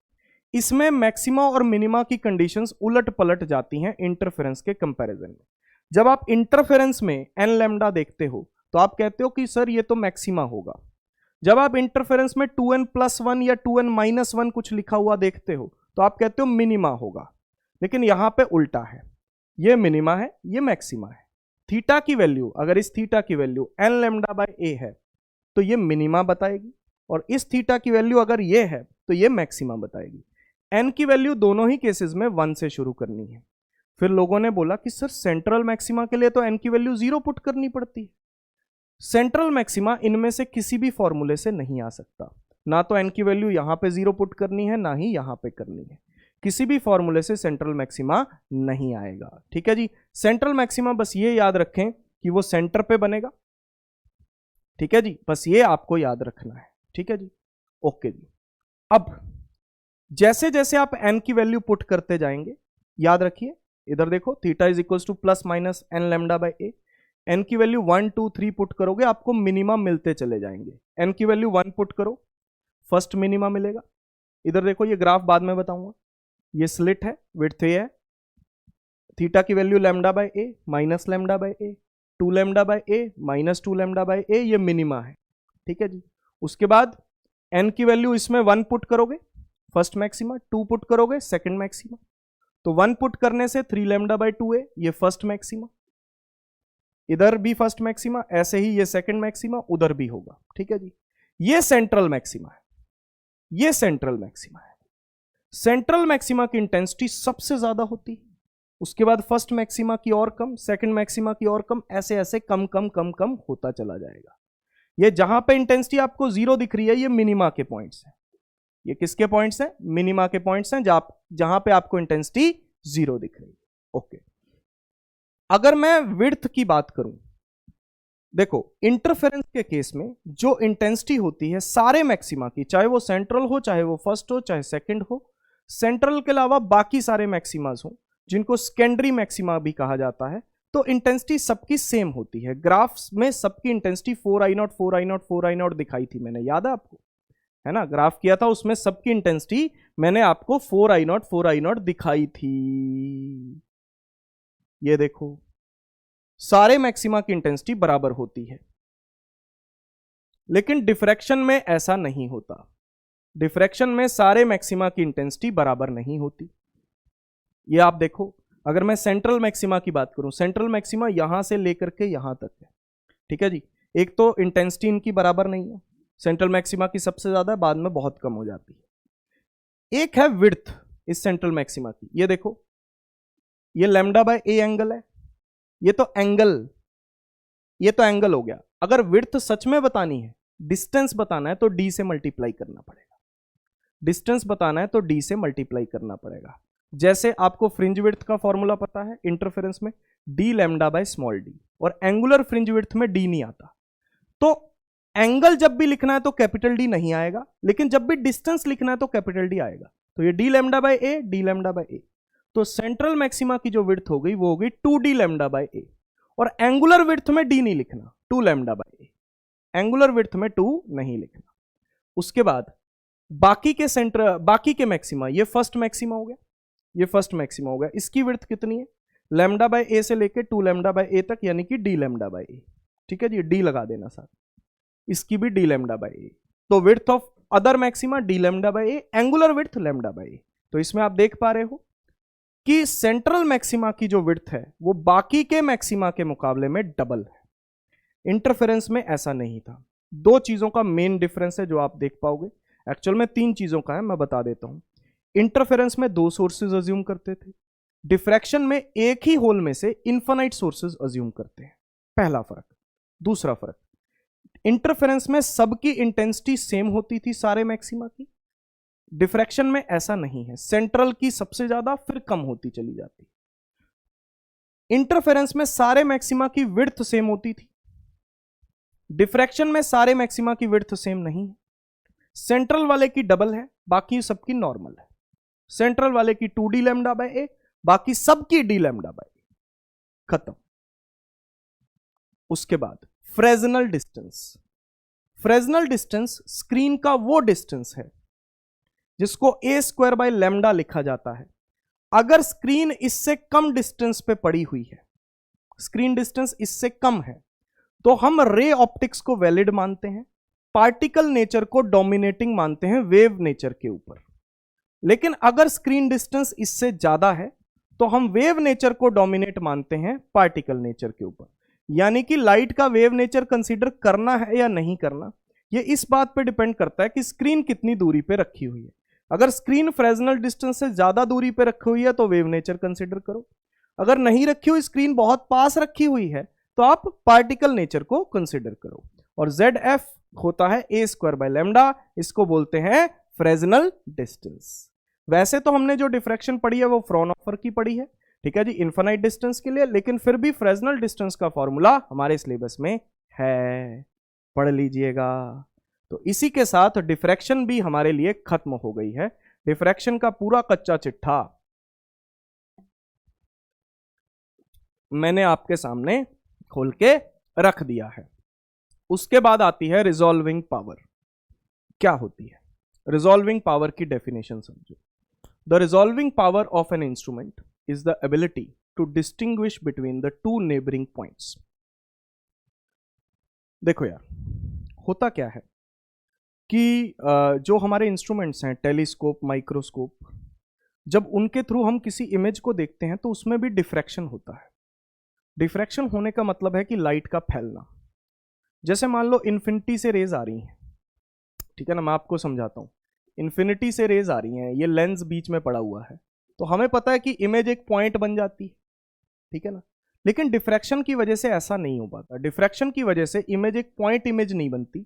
इसमें मैक्सिमा और मिनिमा की कंडीशंस उलट पलट जाती हैं इंटरफेरेंस के कंपैरिजन में। जब आप इंटरफेरेंस में एन लैम्डा देखते हो तो आप कहते हो कि सर ये तो मैक्सिमा होगा। जब आप इंटरफेरेंस में 2n+1 या 2n-1 कुछ लिखा हुआ देखते हो तो आप कहते हो मिनिमा होगा। लेकिन यहां पे उल्टा है, ये मिनिमा है, ये मैक्सिमा है। थीटा की वैल्यू, अगर इस थीटा की वैल्यू एन लैम्डा बाय ए है तो ये मिनिमा बताएगी, और इस थीटा की वैल्यू अगर ये है तो ये मैक्सिमा बताएगी। एन की वैल्यू दोनों ही केसेस में 1 से शुरू करनी है। फिर लोगों ने बोला कि सर सेंट्रल मैक्सिमा के लिए तो एन की वैल्यू 0 पुट करनी पड़ती है। सेंट्रल मैक्सिमा इनमें से किसी भी फॉर्मूले से नहीं आ सकता, ना तो एन की वैल्यू यहां पे 0 पुट करनी है ना ही यहां पे करनी है। किसी भी फॉर्मूले से सेंट्रल मैक्सिमा नहीं आएगा, ठीक है जी। सेंट्रल मैक्सिमा बस ये याद रखें कि वो सेंटर पे बनेगा, ठीक है जी, बस ये आपको याद रखना है, ठीक है जी, ओके जी। अब जैसे जैसे आप एन की वैल्यू पुट करते जाएंगे, याद रखिए इधर देखो, theta is equal to plus minus n lambda by a. N की वैल्यू 1 2 3 पुट करोगे, आपको मिनिमा मिलते चले जाएंगे। एन की वैल्यू 1 पुट करो, फर्स्ट मिनिमा मिलेगा। इधर देखो, ये ग्राफ बाद में बताऊंगा। ये स्लिट है, विड्थ ए है, थीटा की value lambda by a minus lambda by a, 2 lambda by a minus 2 lambda by a, ये मिनिमा है, ठीक है जी। उसके बाद एन की वैल्यू इसमें 1 पुट करोगे, फर्स्ट मैक्सिमा, 2 पुट करोगे, सेकंड मैक्सिमा। तो 1 पुट करने से 3 लैम्डा बाय 2a, ये फर्स्ट मैक्सिमा, इधर भी फर्स्ट मैक्सिमा, ऐसे ही ये सेकंड मैक्सिमा, उधर भी होगा, ठीक है जी। ये सेंट्रल मैक्सिमा है, ये सेंट्रल मैक्सिमा है। सेंट्रल मैक्सिमा की इंटेंसिटी सबसे ज्यादा होती है, उसके बाद फर्स्ट मैक्सिमा की और कम, सेकंड मैक्सिमा की और कम, ऐसे ऐसे कम कम कम कम होता चला जाएगा। ये जहां पे इंटेंसिटी आपको 0 दिख रही है, ये मिनिमा के पॉइंट्स हैं। ये किसके पॉइंट्स हैं? मिनिमा के पॉइंट्स हैं, जहां पे आपको इंटेंसिटी 0 दिख रही है, ओके। अगर मैं विड्थ की बात करूं, देखो इंटरफेरेंस के केस में जो इंटेंसिटी होती है सारे मैक्सिमा की, चाहे वो सेंट्रल हो, चाहे वो फर्स्ट हो, चाहे सेकंड हो, सेंट्रल के अलावा बाकी सारे मैक्सिमास हो, जिनको सेकेंडरी मैक्सिमा भी कहा जाता है, तो इंटेंसिटी सबकी सेम होती है। ग्राफ्स में सबकी इंटेंसिटी 4I0 4I0 4I0 दिखाई थी मैंने, याद है आपको? है ना, ग्राफ किया था, उसमें सबकी इंटेंसिटी मैंने आपको 4I0 4I0 दिखाई थी। ये देखो, सारे मैक्सिमा की इंटेंसिटी बराबर होती है। लेकिन डिफ्रैक्शन में ऐसा नहीं होता। डिफ्रैक्शन में सारे मैक्सिमा की इंटेंसिटी बराबर नहीं होती। ये आप देखो, अगर मैं सेंट्रल मैक्सिमा की बात करूं, सेंट्रल मैक्सिमा यहां से लेकर के यहां तक है, ठीक है जी। एक तो इंटेंसिटी इनकी बराबर नहीं है, सेंट्रल मैक्सिमा की सबसे ज्यादा है, बाद में बहुत कम हो जाती है। एक है विड्थ इस सेंट्रल मैक्सिमा की, ये देखो, ये लैम्डा बाय ए एंगल है, ये तो एंगल हो गया। अगर विड्थ सच में बतानी है, डिस्टेंस बताना है, तो डी से मल्टीप्लाई करना पड़ेगा। डिस्टेंस बताना है तो डी से मल्टीप्लाई करना पड़ेगा। जैसे आपको फ्रिंज विड्थ का फॉर्मूला पता है इंटरफेरेंस में, D lambda by small D, और एंगुलर फ्रिंज विड्थ में डी नहीं आता। तो एंगल जब भी लिखना है तो कैपिटल डी नहीं आएगा, लेकिन जब भी डिस्टेंस लिखना है तो कैपिटल डी आएगा। तो ये D lambda by a, D lambda by a. तो सेंट्रल मैक्सिमा की जो विड्थ हो गई वो होगी 2d लैम्डा बाय ए, और एंगुलर विड्थ में डी नहीं लिखना, 2 lambda by a, angular width में 2 नहीं लिखना। उसके बाद बाकी के मैक्सिमा, ये फर्स्ट मैक्सिमा हो गया, ये फर्स्ट मैक्सिमा हो गया, इसकी विड्थ कितनी है? लैम्डा बाय ए से लेके 2 लैम्डा बाय ए तक, यानी कि डी लैम्डा बाय ए, ठीक है जी, डी लगा देना साथ, इसकी भी डी लैम्डा बाय ए। तो width of other maxima D lambda by a, angular width lambda by a. तो इसमें आप देख पा रहे हो कि सेंट्रल मैक्सिमा की जो विड्थ है वो बाकी के मैक्सिमा के मुकाबले में डबल है। इंटरफेरेंस में ऐसा नहीं था। 2 चीजों का मेन डिफरेंस है जो आप देख पाओगे, एक्चुअल में 3 चीजों का है, मैं बता देता हूं। इंटरफेरेंस में 2 सोर्सेज अज्यूम करते थे, डिफ्रैक्शन में एक ही होल में से इनफाइनाइट सोर्सेज अज्यूम करते हैं, पहला फर्क। दूसरा फर्क, इंटरफेरेंस में सबकी इंटेंसिटी सेम होती थी सारे मैक्सिमा की, डिफ्रैक्शन में ऐसा नहीं है, सेंट्रल की सबसे ज्यादा फिर कम होती चली जाती। इंटरफेरेंस में सारे मैक्सिमा की विड्थ सेम होती थी, डिफ्रैक्शन में सारे मैक्सिमा की विड्थ सेम नहीं है, सेंट्रल वाले की डबल है, बाकी सबकी नॉर्मल है। सेंट्रल वाले की 2d लैम्डा बाय ए, बाकी सबकी d लैम्डा बाय ए, खत्म। उसके बाद Fresnel distance. Fresnel distance screen का वो डिस्टेंस है जिसको ए स्क्वायर बाय लैम्डा लिखा जाता है। अगर स्क्रीन इससे कम डिस्टेंस पे पड़ी हुई है, स्क्रीन डिस्टेंस इससे कम है, तो हम रे ऑप्टिक्स को वैलिड मानते हैं, पार्टिकल नेचर को डोमिनेटिंग मानते हैं वेव नेचर के ऊपर। लेकिन अगर स्क्रीन डिस्टेंस इससे ज्यादा है तो हम वेव नेचर को डोमिनेट मानते हैं पार्टिकल नेचर के ऊपर। यानी कि लाइट का वेव नेचर कंसीडर करना है या नहीं करना, यह इस बात पे डिपेंड करता है कि स्क्रीन कितनी दूरी पे रखी हुई है। अगर स्क्रीन फ्रेजनल डिस्टेंस से ज्यादा दूरी पे रखी हुई है तो वेव नेचर कंसीडर करो, अगर नहीं रखी हुई, स्क्रीन बहुत पास रखी हुई है, तो आप पार्टिकल नेचर को कंसीडर करो। और ZF होता है ए स्क्वायर बाय लैम्डा, इसको बोलते हैं फ्रेजनल डिस्टेंस। वैसे तो हमने जो डिफ्रैक्शन पढ़ी है वो फ्रॉनहोफर की पढ़ी है, ठीक है जी, इन्फिनाइट डिस्टेंस के लिए, लेकिन फिर भी फ्रेजनल डिस्टेंस का फॉर्मूला हमारे सिलेबस में है, पढ़ लीजिएगा। तो इसी के साथ डिफ्रैक्शन भी हमारे लिए खत्म हो गई है। डिफ्रैक्शन का पूरा कच्चा चिट्ठा मैंने आपके सामने खोल के रख दिया है। उसके बाद आती है रिजॉल्विंग पावर। क्या होती है रिजॉल्विंग पावर की डेफिनेशन समझो। The resolving power of an instrument is the ability to distinguish between the two neighboring points। देखो यार, होता क्या है कि जो हमारे इंस्ट्रूमेंट्स हैं, टेलीस्कोप, माइक्रोस्कोप, जब उनके थ्रू हम किसी इमेज को देखते हैं तो उसमें भी डिफ्रैक्शन होता है। डिफ्रैक्शन होने का मतलब है कि लाइट का फैलना। जैसे मान लो इन्फिनिटी से रेज आ रही हैं, ठीक है ना, मैं आपको समझाता हूं। इन्फिनिटी से रेज आ रही हैं, ये लेंस बीच में पड़ा हुआ है, तो हमें पता है कि इमेज एक पॉइंट बन जाती है, ठीक है ना। लेकिन डिफ्रैक्शन की वजह से ऐसा नहीं हो पाता। डिफ्रैक्शन की वजह से इमेज एक पॉइंट इमेज नहीं बनती,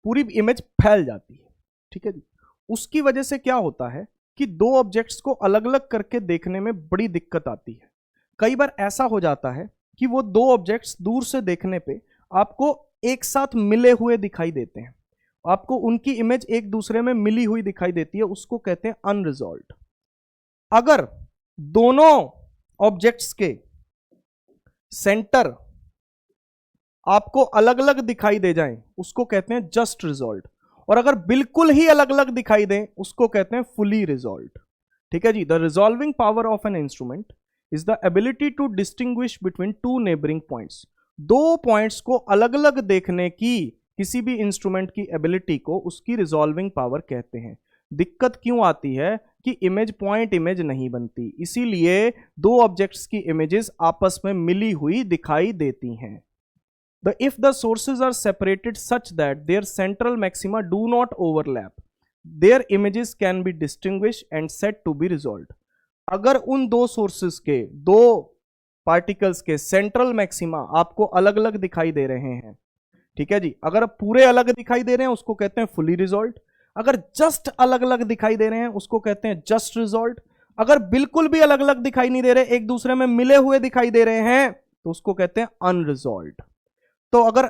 पूरी इमेज फैल जाती है, ठीक है जी। उसकी वजह से क्या होता है कि दो ऑब्जेक्ट्स को अलग अलग करके देखने में बड़ी दिक्कत आती है। कई बार ऐसा हो जाता है कि वो दो ऑब्जेक्ट्स दूर से देखने पे आपको एक साथ मिले हुए दिखाई देते हैं, आपको उनकी इमेज एक दूसरे में मिली हुई दिखाई देती है, उसको कहते हैं अनरिजॉल्व्ड। अगर दोनों ऑब्जेक्ट्स के सेंटर आपको अलग अलग दिखाई दे जाएं, उसको कहते हैं जस्ट रिजॉल्व्ड। और अगर बिल्कुल ही अलग अलग दिखाई दें, उसको कहते हैं फुली रिजॉल्व्ड, ठीक है जी। The resolving power of an instrument is the ability to distinguish between two neighbouring points. दो पॉइंट्स को अलग अलग देखने की किसी भी इंस्ट्रूमेंट की एबिलिटी को उसकी रिजॉल्विंग पावर कहते हैं। दिक्कत क्यों आती है कि इमेज पॉइंट इमेज नहीं बनती, इसीलिए दो ऑब्जेक्ट्स की इमेजेस आपस में मिली हुई दिखाई देती हैं। If the sources are separated such that their central maxima do not overlap, their images can be distinguished and said to be resolved। अगर उन दो सोर्सेस के, दो पार्टिकल्स के सेंट्रल मैक्सिमा आपको अलग अलग दिखाई दे रहे हैं, ठीक है जी, अगर पूरे अलग दिखाई दे रहे हैं उसको कहते हैं फुली रिजॉल्व्ड, अगर जस्ट अलग अलग दिखाई दे रहे हैं उसको कहते हैं जस्ट रिजॉल्व्ड, अगर बिल्कुल भी अलग अलग दिखाई नहीं दे रहे, एक दूसरे में मिले हुए दिखाई दे रहे हैं, तो उसको कहते हैं अनरिजॉल्व्ड। तो अगर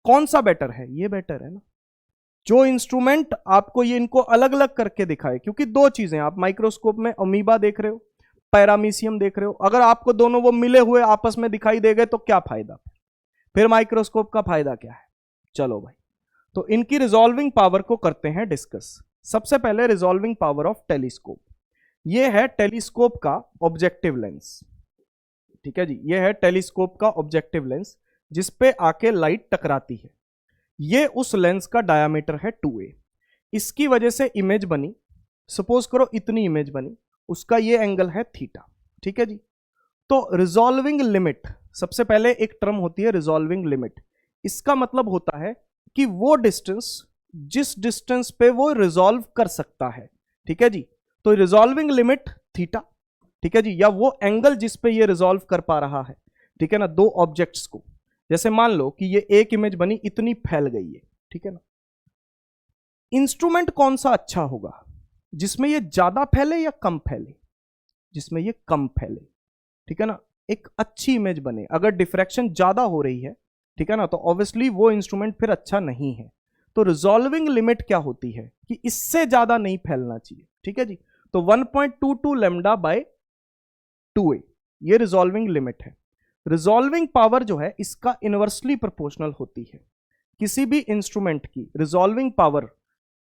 कौन सा बेटर है, ये बेटर है ना, जो इंस्ट्रूमेंट आपको ये इनको अलग अलग करके दिखाए। क्योंकि दो चीजें, आप माइक्रोस्कोप में अमीबा देख रहे हो, पैरामीशियम देख रहे हो, अगर आपको दोनों वो मिले हुए आपस में दिखाई दे गए तो क्या फायदा, फिर माइक्रोस्कोप का फायदा क्या है। चलो भाई, तो इनकी रिजॉल्विंग पावर को करते हैं डिस्कस। सबसे पहले रिजॉल्विंग पावर ऑफ टेलीस्कोप। ये है टेलीस्कोप का ऑब्जेक्टिव लेंस, ठीक है जी, ये है टेलीस्कोप का ऑब्जेक्टिव लेंस जिस पे आके लाइट टकराती है। ये उस लेंस का डायामीटर है 2a। इसकी वजह से इमेज बनी, सपोज करो इतनी इमेज बनी, उसका ये एंगल है थीटा, ठीक है जी। तो रिजॉल्विंग लिमिट, सबसे पहले एक टर्म होती है रिजॉल्विंग लिमिट। इसका मतलब होता है कि वो डिस्टेंस, जिस डिस्टेंस पे वो रिजॉल्व कर सकता है, ठीक है जी। तो रिजॉल्विंग लिमिट थीटा, ठीक है जी, या वो एंगल जिस पे ये रिजॉल्व कर पा रहा है, ठीक है ना, दो ऑब्जेक्ट्स को। जैसे मान लो कि ये एक इमेज बनी, इतनी फैल गई है, ठीक है ना। इंस्ट्रूमेंट कौन सा अच्छा होगा, जिसमें ये ज्यादा फैले या कम फैले? जिसमें ये कम फैले, ठीक है ना, एक अच्छी इमेज बने। अगर डिफ्रैक्शन ज्यादा हो रही है, ठीक है ना, तो ऑब्वियसली वो इंस्ट्रूमेंट फिर अच्छा नहीं है। तो रिजॉल्विंग लिमिट क्या होती है कि इससे ज्यादा नहीं फैलना चाहिए, ठीक है जी। तो 1.22 लैम्डा बाय 2a ये रिजॉल्विंग लिमिट है। रिजॉल्विंग पावर जो है इसका इनवर्सली प्रोपोर्शनल होती है। किसी भी इंस्ट्रूमेंट की रिजॉल्विंग पावर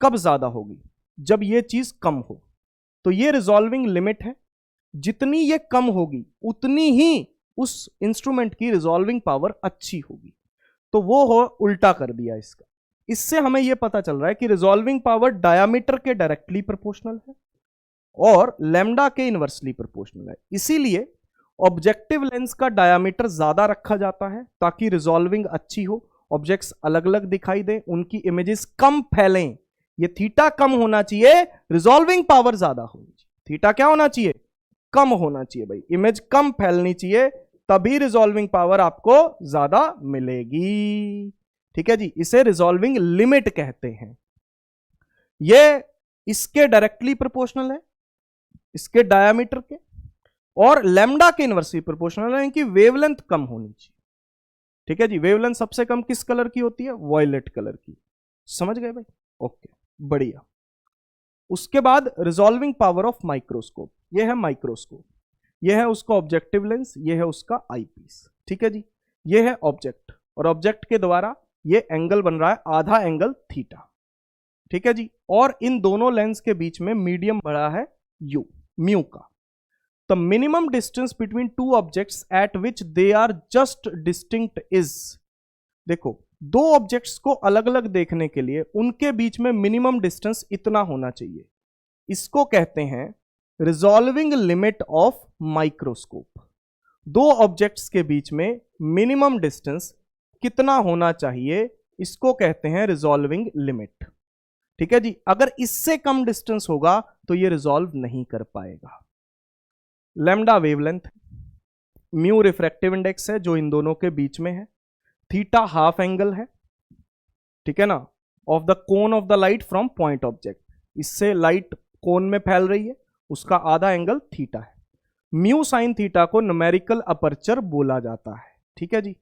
कब ज्यादा होगी? जब ये चीज कम हो। तो ये रिजॉल्विंग लिमिट है, जितनी ये कम होगी उतनी ही उस इंस्ट्रूमेंट की रिजॉल्विंग पावर अच्छी होगी। तो वो हो उल्टा कर दिया इसका। इससे हमें यह पता चल रहा है कि रिजॉल्विंग पावर डायामीटर के डायरेक्टली प्रोपोर्शनल है और लैम्डा के इनवर्सली प्रोपोर्शनल है। इसीलिए ऑब्जेक्टिव लेंस का डायामीटर ज्यादा रखा जाता है ताकि रिजॉल्विंग अच्छी हो, ऑब्जेक्ट्स अलग अलग दिखाई दें, उनकी इमेजेस कम फैलें। ये थीटा कम होना चाहिए, रिजॉल्विंग पावर ज्यादा होनी चाहिए। थीटा क्या होना चाहिए? कम होना चाहिए भाई, इमेज कम फैलनी चाहिए, तभी रिजॉल्विंग पावर आपको ज्यादा मिलेगी। ठीक है जी, इसे रिजॉल्विंग लिमिट कहते हैं। ये इसके डायरेक्टली प्रोपोर्शनल है, इसके डायामीटर के, और लैम्डा के इनवर्सली प्रोपोर्शनल है कि वेवलेंथ कम होनी चाहिए। ठीक है जी, वेवलेंथ सबसे कम किस कलर की होती है? वॉयलेट कलर की। समझ गए भाई? ओके, बढ़िया। उसके बाद रिजॉल्विंग पावर ऑफ माइक्रोस्कोप। ये है माइक्रोस्कोप, ये है उसका ऑब्जेक्टिव लेंस, ये है उसका आईपीस। ठीक है जी, ये है ऑब्जेक्ट, और ऑब्जेक्ट के द्वारा ये एंगल बन रहा है आधा एंगल थीटा। ठीक है जी, और इन दोनों लेंस के बीच में मीडियम बड़ा है यू, म्यू का। The minimum distance between two objects at which they are just distinct is. देखो, दो ऑब्जेक्ट्स को अलग अलग देखने के लिए उनके बीच में मिनिमम डिस्टेंस इतना होना चाहिए। इसको कहते हैं रिजॉल्विंग लिमिट ऑफ माइक्रोस्कोप। दो ऑब्जेक्ट्स के बीच में मिनिमम डिस्टेंस कितना होना चाहिए, इसको कहते हैं रिजॉल्विंग लिमिट। ठीक है जी, अगर इससे कम डिस्टेंस होगा तो ये रिजॉल्व नहीं कर पाएगा। Lambda wavelength, mu refractive index है जो इन दोनों के बीच में है, थीटा हाफ एंगल है, ठीक है ना, of the cone of the light from point object. इससे लाइट कोन में फैल रही है, उसका आधा एंगल थीटा है। म्यू साइन थीटा को न्यूमेरिकल अपर्चर बोला जाता है। ठीक है जी,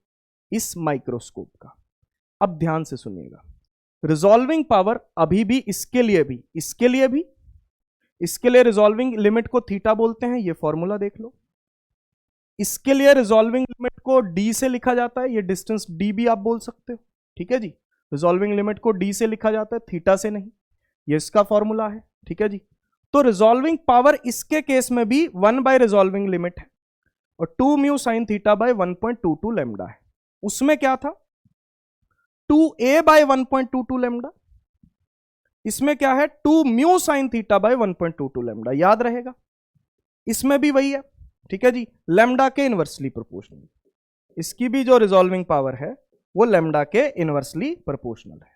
इस माइक्रोस्कोप का। अब ध्यान से सुनिएगा, रिजॉल्विंग पावर अभी भी इसके लिए भी, इसके लिए रिजॉल्विंग लिमिट को थीटा बोलते हैं, ये फॉर्मूला देख लो। इसके लिए रिजॉल्विंग लिमिट को डी से लिखा जाता है, ये डिस्टेंस डी भी आप बोल सकते हो। ठीक है जी, रिजॉल्विंग लिमिट को डी से लिखा जाता है, थीटा से नहीं, ये इसका फॉर्मूला है। ठीक है जी, तो रिजॉल्विंग पावर इसके केस में भी 1 बाय रिजॉल्विंग लिमिट है और 2 mu sine theta by 1.22 lambda है। उसमें क्या था? 2a bye 1.22 lambda. इसमें क्या है? 2 mu sine theta by 1.22 lambda. याद रहेगा, इसमें भी वही है। ठीक है जी, लैम्डा के इनवर्सली प्रोपोर्शनल। इसकी भी जो रिजॉल्विंग पावर है वो लैम्डा के इनवर्सली प्रोपोर्शनल है।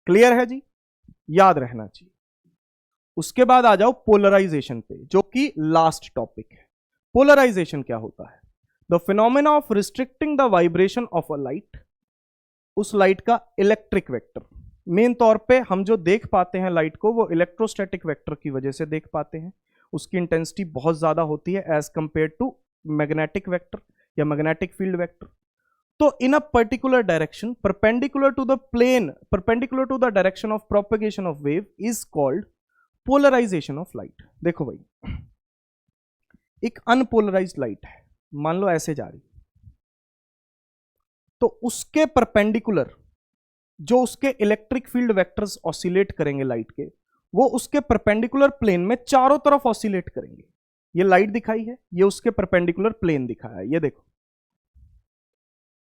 क्लियर है जी? याद रहना चाहिए। उसके बाद आ जाओ पोलराइजेशन पे, जो कि लास्ट टॉपिक है। पोलराइजेशन क्या होता है? The phenomena of restricting the vibration of a light. उस लाइट का इलेक्ट्रिक वेक्टर, मेन तौर पे हम जो देख पाते हैं लाइट को वो इलेक्ट्रोस्टैटिक वेक्टर की वजह से देख पाते हैं। उसकी इंटेंसिटी बहुत ज्यादा होती है as compare to magnetic vector या मैग्नेटिक फील्ड वेक्टर। तो in a particular direction perpendicular to the plane, perpendicular to the direction of propagation of wave is called polarisation of light. देखो भाई, एक अनपोलराइज्ड लाइट है, मान लो ऐसे जा रही, तो उसके परपेंडिकुलर जो उसके इलेक्ट्रिक फील्ड वेक्टर्स ऑसिलेट करेंगे लाइट के, वो उसके परपेंडिकुलर प्लेन में चारों तरफ ऑसिलेट करेंगे। ये लाइट दिखाई है, ये उसके परपेंडिकुलर प्लेन दिखाया है। ये देखो,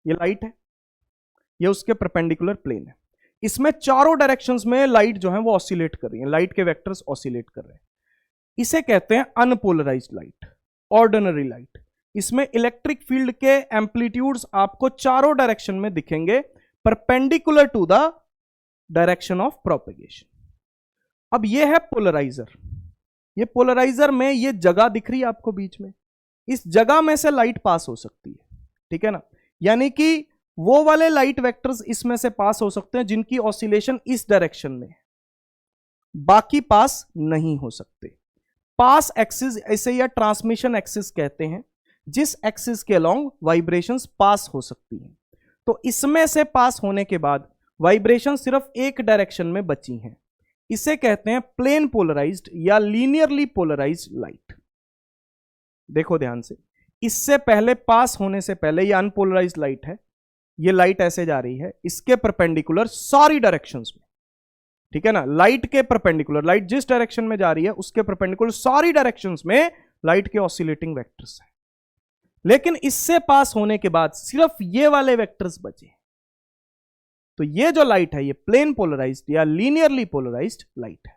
ये लाइट है, ये उसके परपेंडिकुलर प्लेन है। इसमें चारों डायरेक्शंस में लाइट जो है वो ऑसिलेट कर रही है, लाइट के वेक्टर्स ऑसिलेट कर रहे हैं। इसे कहते हैं अनपोलराइज्ड लाइट, ऑर्डिनरी लाइट। इसमें इलेक्ट्रिक फील्ड के एम्पलीट्यूड्स आपको चारों डायरेक्शन में दिखेंगे perpendicular to the direction of propagation. अब ये है पोलराइजर। ये पोलराइजर में ये जगह दिख रही है आपको बीच में, इस जगह में से लाइट पास हो सकती है। ठीक है ना, यानी कि वो वाले लाइट वेक्टर्स इसमें से पास हो सकते हैं जिनकी ऑसिलेशन इस डायरेक्शन में है, बाकी पास नहीं हो सकते। पास एक्सिस ऐसे या ट्रांसमिशन एक्सिस कहते हैं, जिस एक्सिस के अलोंग वाइब्रेशंस पास हो सकती हैं। तो इसमें से पास होने के बाद वाइब्रेशन सिर्फ एक डायरेक्शन में बची हैं, इसे कहते हैं प्लेन पोलराइज्ड या लीनियरली पोलराइज्ड लाइट। देखो ध्यान से, इससे पहले पास होने से पहले ये अनपोलराइज्ड लाइट है, ये लाइट ऐसे जा रही है, इसके परपेंडिकुलर सारी डायरेक्शंस में, ठीक है ना, लाइट के परपेंडिकुलर, लाइट जिस डायरेक्शन में जा रही है उसके परपेंडिकुलर सारी डायरेक्शंस में लाइट के ऑसिलेटिंग वेक्टर्स हैं। लेकिन इससे पास होने के बाद सिर्फ ये वाले वेक्टर्स बचे, तो ये जो लाइट है ये प्लेन पोलराइज्ड या लीनियरली पोलराइज्ड लाइट है।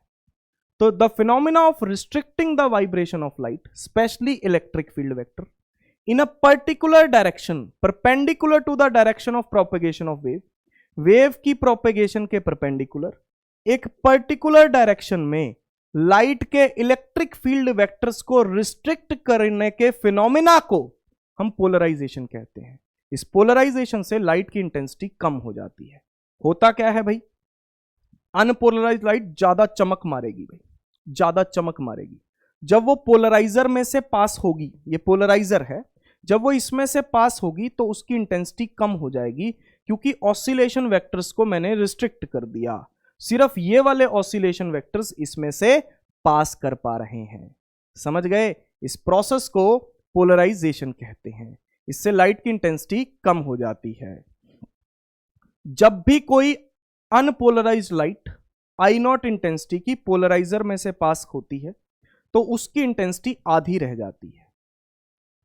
तो the phenomena of restricting the vibration of light, specially electric field vector, in a particular direction perpendicular to the direction of propagation of wave, wave की propagation के perpendicular एक particular direction में light के electric field vectors को restrict करने के phenomena को हम पोलराइजेशन कहते हैं। इस पोलराइजेशन से लाइट की इंटेंसिटी कम हो जाती है। होता क्या है भाई, अनपोलराइज्ड लाइट ज्यादा चमक मारेगी भाई, ज्यादा चमक मारेगी। जब वो पोलराइजर में से पास होगी, ये पोलराइजर है, जब वो इसमें से पास होगी तो उसकी इंटेंसिटी कम हो जाएगी, क्योंकि ऑसिलेशन वेक्टर्स को मैंने रिस्ट्रिक्ट कर दिया। सिर्फ ये वाले ऑसिलेशन वेक्टर्स इसमें से पास कर पा रहे हैं। समझ गए? इस प्रोसेस को पोलराइजेशन कहते हैं। इससे लाइट की इंटेंसिटी कम हो जाती है। जब भी कोई unpolarised light I not intensity की पोलराइजर में से पास होती है तो उसकी इंटेंसिटी आधी रह जाती है।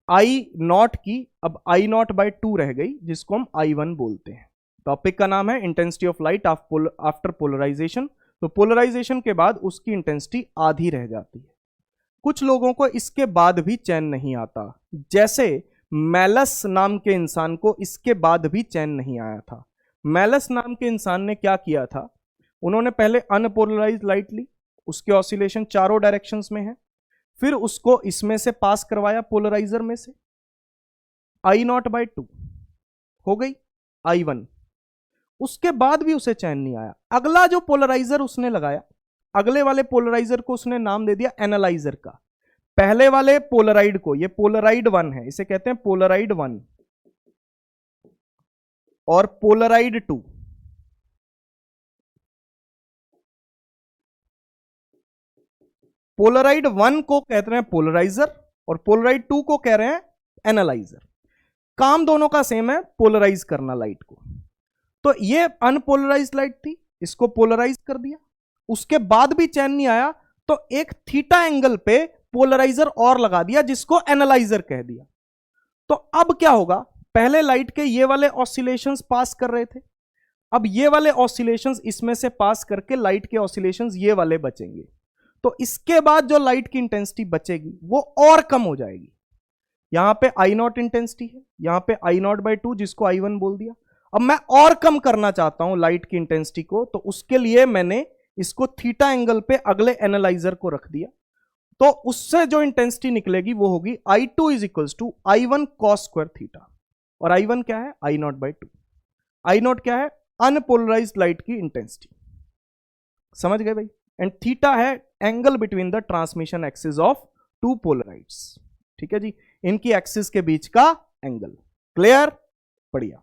आई नॉट की अब आई नॉट बाई 2 रह गई, जिसको हम I1 बोलते हैं। टॉपिक का नाम है intensity of light after polarisation. तो पोलराइजेशन के बाद उसकी इंटेंसिटी आधी रह जाती है। कुछ लोगों को इसके बाद भी चैन नहीं आता, जैसे मैलस नाम के इंसान को इसके बाद भी चैन नहीं आया था। मैलस नाम के इंसान ने क्या किया था, उन्होंने पहले अनपोलराइज्ड लाइट ली, उसके ऑसिलेशन चारों डायरेक्शंस में है, फिर उसको इसमें से पास करवाया पोलराइजर में से, I0/2 हो गई I1। उसके बाद भी उसे चैन नहीं आया। अगला जो पोलराइजर उसने लगाया, अगले वाले पोलराइजर को उसने नाम दे दिया एनालाइजर का। पहले वाले पोलराइड को, ये पोलराइड 1 है, इसे कहते हैं पोलराइड 1 और पोलराइड 2। पोलराइड 1 को कहते हैं पोलराइजर और पोलराइड 2 को कह रहे हैं एनालाइजर। काम दोनों का सेम है, पोलराइज करना लाइट को। तो ये अनपोलराइज्ड लाइट थी, इसको पोलराइज कर दिया, उसके बाद भी चैन नहीं आया तो एक थीटा एंगल पे पोलराइजर और लगा दिया, जिसको एनालाइजर कह दिया। तो अब क्या होगा, पहले लाइट के ये वाले ऑसिलेशंस पास कर रहे थे, अब ये वाले ऑसिलेशंस इसमें से पास करके लाइट के ऑसिलेशंस ये वाले बचेंगे। तो इसके बाद जो लाइट की इंटेंसिटी बचेगी वो और कम हो जाएगी। यहां पे I0 इंटेंसिटी है, यहां पे I0/2 जिसको I1 बोल दिया। अब मैं और कम करना चाहता हूं लाइट की इंटेंसिटी को, तो उसके लिए मैंने इसको थीटा एंगल पे अगले एनालाइजर को रख दिया। तो उससे जो इंटेंसिटी निकलेगी वो होगी I2 = I1 cos square theta. और I1 क्या है, I0/2। I0 क्या है, अनपोलराइज्ड लाइट की इंटेंसिटी। समझ गए भाई? एंड थीटा है angle between the transmission axis of two polaroids. ठीक है जी, इनकी एक्सिस के बीच का एंगल। क्लियर? बढ़िया,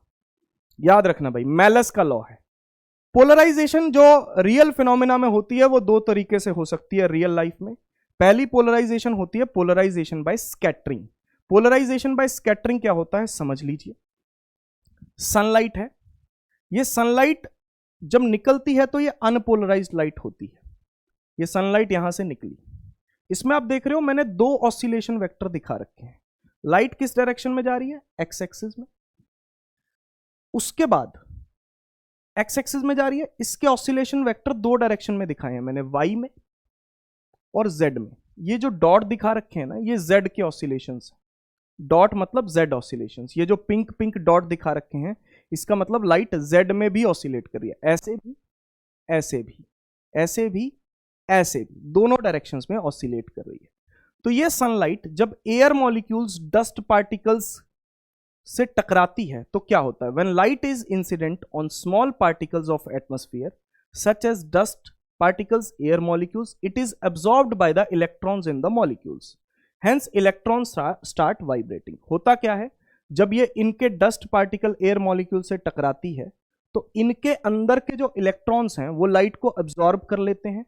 याद रखना भाई, मैलस का लॉ है। पोलराइजेशन जो रियल फिनोमेना में होती है वो दो तरीके से हो सकती है रियल लाइफ में। पहली पोलराइजेशन होती है polarization by scattering. Polarization by scattering क्या होता है समझ लीजिए। सनलाइट है, ये सनलाइट जब निकलती है तो ये अनपोलराइज्ड लाइट होती है। ये सनलाइट यहां से निकली, इसमें आप देख रहे हो मैंने 2 ऑसिलेशन वेक्टर दिखा रखे हैं। लाइट किस डायरेक्शन में जा रही है, एक्स एक्सिस में। उसके बाद एक्स एक्सिस में जा रही है, इसके ऑसिलेशन वेक्टर 2 डायरेक्शन में दिखाए हैं मैंने, वाई में और जेड में। ये जो डॉट दिखा रखे हैं ना, ये जेड के ऑसिलेशंस है। डॉट मतलब जेड ऑसिलेशंस। ये जो पिंक पिंक डॉट दिखा रखे हैं, इसका मतलब लाइट जेड में भी ऑसिलेट कर रही है। ऐसे भी, ऐसे भी, ऐसे भी, ऐसे भी, दोनों डायरेक्शंस में ऑसिलेट कर रही है। तो ये सनलाइट जब एयर मॉलिक्यूल्स डस्ट पार्टिकल्स से टकराती है तो क्या होता है, when light is incident on small particles of atmosphere such as dust particles, air molecules, it is absorbed by the electrons in the molecules. Hence electrons start vibrating. होता क्या है, जब ये इनके डस्ट पार्टिकल एयर मॉलिक्यूल से टकराती है तो इनके अंदर के जो इलेक्ट्रॉन्स हैं वो लाइट को एब्जॉर्ब कर लेते हैं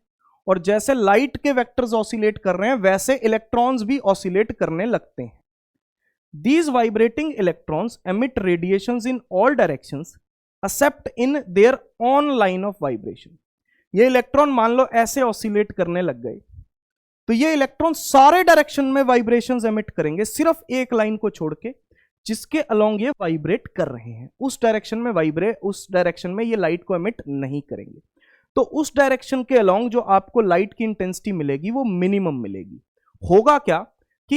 और जैसे लाइट के वेक्टर्स ऑसिलेट कर रहे हैं वैसे इलेक्ट्रॉन्स भी ऑसिलेट करने लगते हैं। These vibrating electrons emit radiations in all directions except in their own line of vibration. ये इलेक्ट्रॉन मान लो ऐसे ऑसिलेट करने लग गए तो ये इलेक्ट्रॉन सारे डायरेक्शन में वाइब्रेशंस एमिट करेंगे, सिर्फ एक लाइन को छोड़ के जिसके अलोंग ये वाइब्रेट कर रहे हैं, उस डायरेक्शन में ये लाइट को एमिट नहीं करेंगे। तो उस डायरेक्शन के अलोंग जो आपको लाइट की इंटेंसिटी मिलेगी वो मिनिमम मिलेगी। होगा क्या कि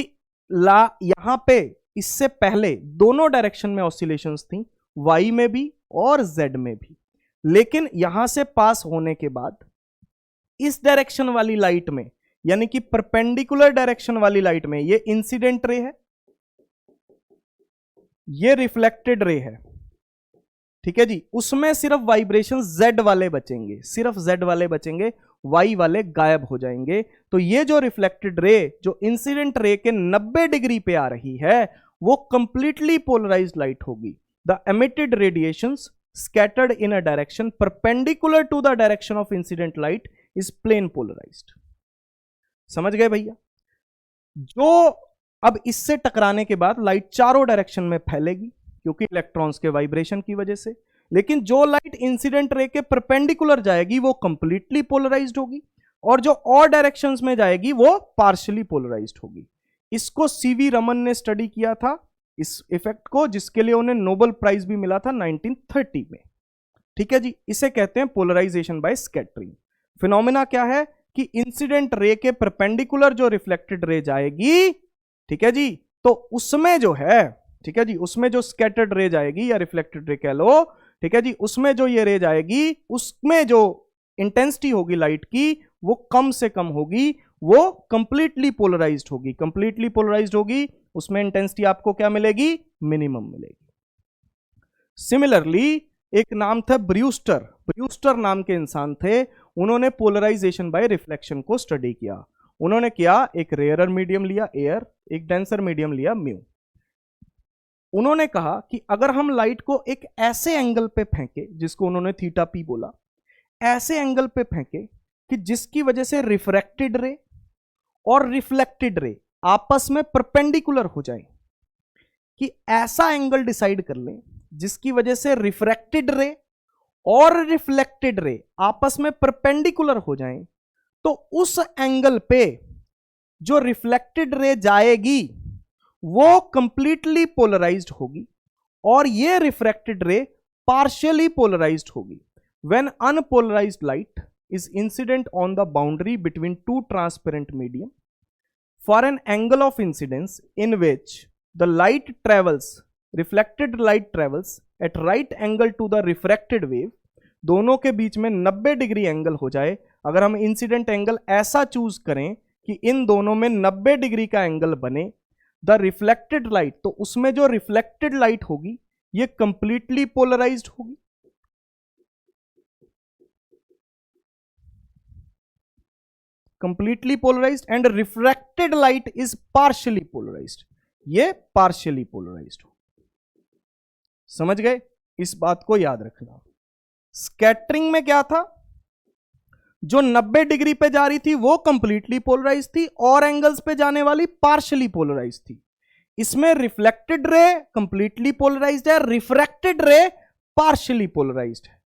यहां पे इससे पहले दोनों डायरेक्शन में ऑसिलेशंस थी, y में भी और z में भी, लेकिन यहां से पास होने के बाद इस डायरेक्शन वाली लाइट में, यानी कि परपेंडिकुलर डायरेक्शन वाली लाइट में, ये इंसिडेंट रे है, ये रिफ्लेक्टेड रे है, ठीक है जी, उसमें सिर्फ वाइब्रेशन z वाले बचेंगे, सिर्फ z वाले बचेंगे, y वाले गायब हो जाएंगे। तो ये जो रिफ्लेक्टेड रे जो इंसिडेंट रे के 90 डिग्री पे आ रही है वो कंप्लीटली पोलराइज्ड लाइट होगी। The emitted radiations scattered in a direction perpendicular to the direction of incident light is plane polarized। समझ गए भैया? जो अब इससे टकराने के बाद लाइट चारों डायरेक्शन में फैलेगी क्योंकि इलेक्ट्रॉन्स के वाइब्रेशन की वजह से, लेकिन जो लाइट इंसिडेंट रे के परपेंडिकुलर जाएगी वो कंप्लीटली पोलराइज्ड होगी और जो और डायरेक्शंस में जाएगी वो पार्शियली पोलराइज्ड होगी। इसको सीवी रमन ने स्टडी किया था, इस इफेक्ट को, जिसके लिए उन्हें नोबेल प्राइज भी मिला था 1930 में। ठीक है जी, इसे कहते हैं पोलराइजेशन बाय स्कैटरिंग। फिनोमेना क्या है कि इंसिडेंट रे के परपेंडिकुलर जो रिफ्लेक्टेड रे जाएगी, ठीक है जी, तो उसमें जो है, ठीक है जी, उसमें जो स्कैटर्ड रे जाएगी या रिफ्लेक्टेड रे कह लो, ठीक है जी, उसमें जो ये रे जाएगी उसमें जो इंटेंसिटी होगी लाइट की वो कम से कम होगी, वो कंप्लीटली पोलराइज्ड होगी, कंप्लीटली पोलराइज्ड होगी, उसमें इंटेंसिटी आपको क्या मिलेगी? मिनिमम मिलेगी। सिमिलरली एक नाम था ब्रूस्टर, ब्रूस्टर नाम के इंसान थे, उन्होंने पोलराइजेशन बाय रिफ्लेक्शन को स्टडी किया। उन्होंने किया, एक रेयरर मीडियम लिया एयर, एक डेंसर मीडियम लिया म्यू। उन्होंने कहा कि अगर हम लाइट को एक ऐसे एंगल पे फेंके जिसको उन्होंने थीटा पी बोला, ऐसे एंगल पे फेंके कि जिसकी वजह से रिफ्रैक्टेड रे और रिफ्लेक्टेड रे आपस में परपेंडिकुलर हो जाए, कि ऐसा एंगल डिसाइड कर लें जिसकी वजह से रिफ्रैक्टेड रे और रिफ्लेक्टेड रे आपस में परपेंडिकुलर हो जाएं, तो उस एंगल पे जो रिफ्लेक्टेड रे जाएगी वो कंप्लीटली पोलराइज्ड होगी और ये रिफ्रैक्टेड रे पार्शियली पोलराइज्ड होगी। When unpolarised light is incident on the boundary between two transparent medium for an angle of incidence in which the light travels, reflected light travels at right angle to the refracted wave, दोनों के बीच में 90 degree angle हो जाए। अगर हम incident angle ऐसा choose करें कि इन दोनों में 90 डिग्री का एंगल बने, द रिफ्लेक्टेड लाइट, तो उसमें जो रिफ्लेक्टेड लाइट होगी ये कंप्लीटली पोलराइज्ड होगी, completely polarized, and refracted light is partially polarized, ये partially polarized हो। समझ गए? इस बात को याद रखना। स्कैटरिंग में क्या था, जो 90 डिग्री पे जा रही थी वो कंप्लीटली पोलराइज्ड थी और एंगल्स पे जाने वाली पार्शियली पोलराइज्ड थी। इसमें रिफ्लेक्टेड रे कंप्लीटली पोलराइज्ड है, रिफ्रैक्टेड रे पार्शियली पोलराइज्ड है।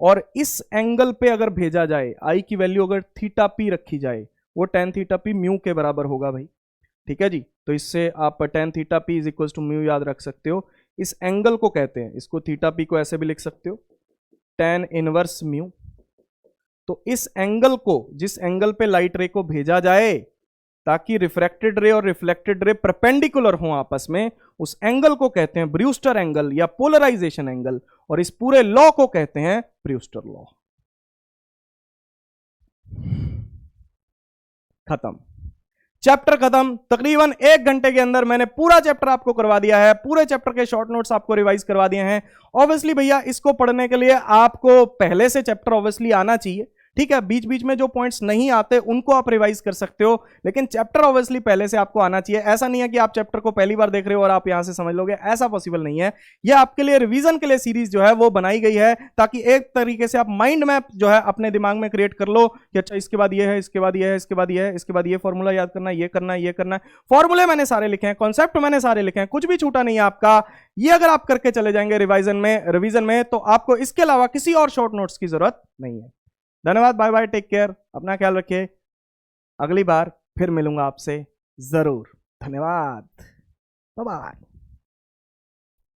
और इस एंगल पे अगर भेजा जाए, आई की वैल्यू अगर थीटा पी रखी जाए, वो टेन थीटा पी म्यू के बराबर होगा भाई। ठीक है जी, तो इससे आप tan theta p is equal to mu याद रख सकते हो। इस एंगल को कहते हैं, इसको थीटा पी को ऐसे भी लिख सकते हो, टेन इनवर्स म्यू। तो इस एंगल को, जिस एंगल पे लाइट रे को भेजा जाए ताकि रिफ्रैक्टेड रे और रिफ्लेक्टेड रे परपेंडिकुलर हो आपस में, उस एंगल को कहते हैं ब्रूस्टर एंगल या पोलराइजेशन एंगल, और इस पूरे लॉ को कहते हैं ब्रूस्टर लॉ। खत्म, चैप्टर खत्म। तकरीबन 1 घंटे के अंदर मैंने पूरा चैप्टर आपको करवा दिया है, पूरे चैप्टर के शॉर्ट नोट्स आपको रिवाइज करवा दिए हैं। ऑब्वियसली भैया इसको पढ़ने के लिए आपको पहले से चैप्टर ऑब्वियसली आना चाहिए, ठीक है, बीच बीच में जो पॉइंट्स नहीं आते उनको आप रिवाइज कर सकते हो, लेकिन चैप्टर ऑब्वियसली पहले से आपको आना चाहिए। ऐसा नहीं है कि आप चैप्टर को पहली बार देख रहे हो और आप यहां से समझ लोगे, ऐसा पॉसिबल नहीं है। ये आपके लिए रिवीजन के लिए सीरीज जो है वो बनाई गई है, ताकि एक तरीके से आप माइंड मैप जो है अपने दिमाग में क्रिएट कर लो कि अच्छा इसके बाद ये है, इसके बाद ये है, इसके बाद ये है, इसके बाद ये फॉर्मूला याद करना है, ये करना है, ये करना है। फॉर्मूले मैंने सारे लिखे हैं, कॉन्सेप्ट मैंने सारे लिखे हैं, कुछ भी छूटा नहीं है आपका। ये अगर आप करके चले जाएंगे रिवीजन में तो आपको इसके अलावा किसी और शॉर्ट नोट्स की जरूरत नहीं है। धन्यवाद, बाय बाय, टेक केयर, अपना ख्याल रखिए। अगली बार फिर मिलूंगा आपसे जरूर। धन्यवाद, बाय बाय।